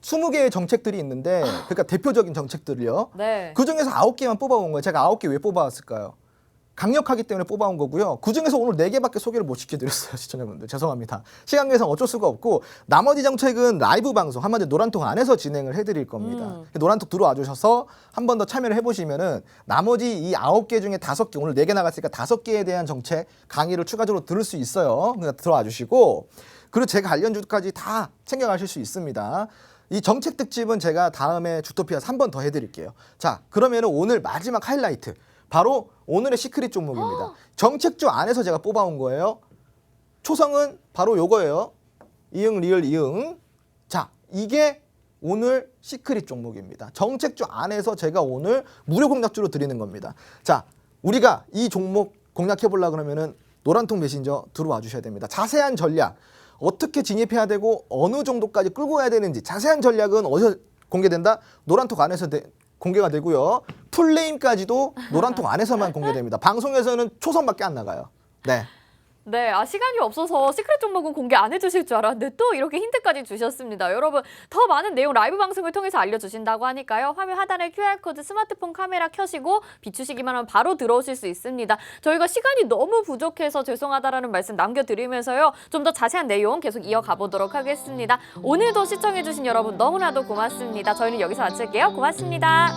20개의 정책들이 있는데 그러니까 대표적인 정책들이요. 네. 그중에서 9개만 뽑아온 거예요. 제가 9개 왜 뽑아왔을까요? 강력하기 때문에 뽑아온 거고요. 그중에서 오늘 4개밖에 소개를 못 시켜드렸어요. 시청자분들 죄송합니다. 시간 관계상 어쩔 수가 없고 나머지 정책은 라이브 방송 한마디로 노란통 안에서 진행을 해드릴 겁니다. 노란통 들어와 주셔서 한 번 더 참여를 해보시면은 나머지 이 9개 중에 5개 오늘 4개 나갔으니까 5개에 대한 정책 강의를 추가적으로 들을 수 있어요. 그러니까 들어와 주시고 그리고 제가 관련주까지 다 챙겨가실 수 있습니다. 이 정책 특집은 제가 다음에 주토피아에서 한 번 더 해드릴게요. 자, 그러면은 오늘 마지막 하이라이트 바로 오늘의 시크릿 종목입니다. 정책주 안에서 제가 뽑아온 거예요. 초성은 바로 요거예요. 이응 리을 이응. 자, 이게 오늘 시크릿 종목입니다. 정책주 안에서 제가 오늘 무료 공략주로 드리는 겁니다. 자, 우리가 이 종목 공략해 보려고 그러면은 노란통 메신저 들어와 주셔야 됩니다. 자세한 전략, 어떻게 진입해야 되고 어느 정도까지 끌고 가야 되는지 자세한 전략은 어디서 공개된다? 노란통 안에서 공개가 되고요. 풀네임까지도 노란통 안에서만 공개됩니다. 방송에서는 초선밖에 안 나가요. 네. 네, 시간이 없어서 시크릿 종목은 공개 안 해주실 줄 알았는데 또 이렇게 힌트까지 주셨습니다. 여러분, 더 많은 내용 라이브 방송을 통해서 알려주신다고 하니까요. 화면 하단에 QR코드 스마트폰 카메라 켜시고 비추시기만 하면 바로 들어오실 수 있습니다. 저희가 시간이 너무 부족해서 죄송하다라는 말씀 남겨드리면서요. 좀 더 자세한 내용 계속 이어가 보도록 하겠습니다. 오늘도 시청해주신 여러분 너무나도 고맙습니다. 저희는 여기서 마칠게요. 고맙습니다.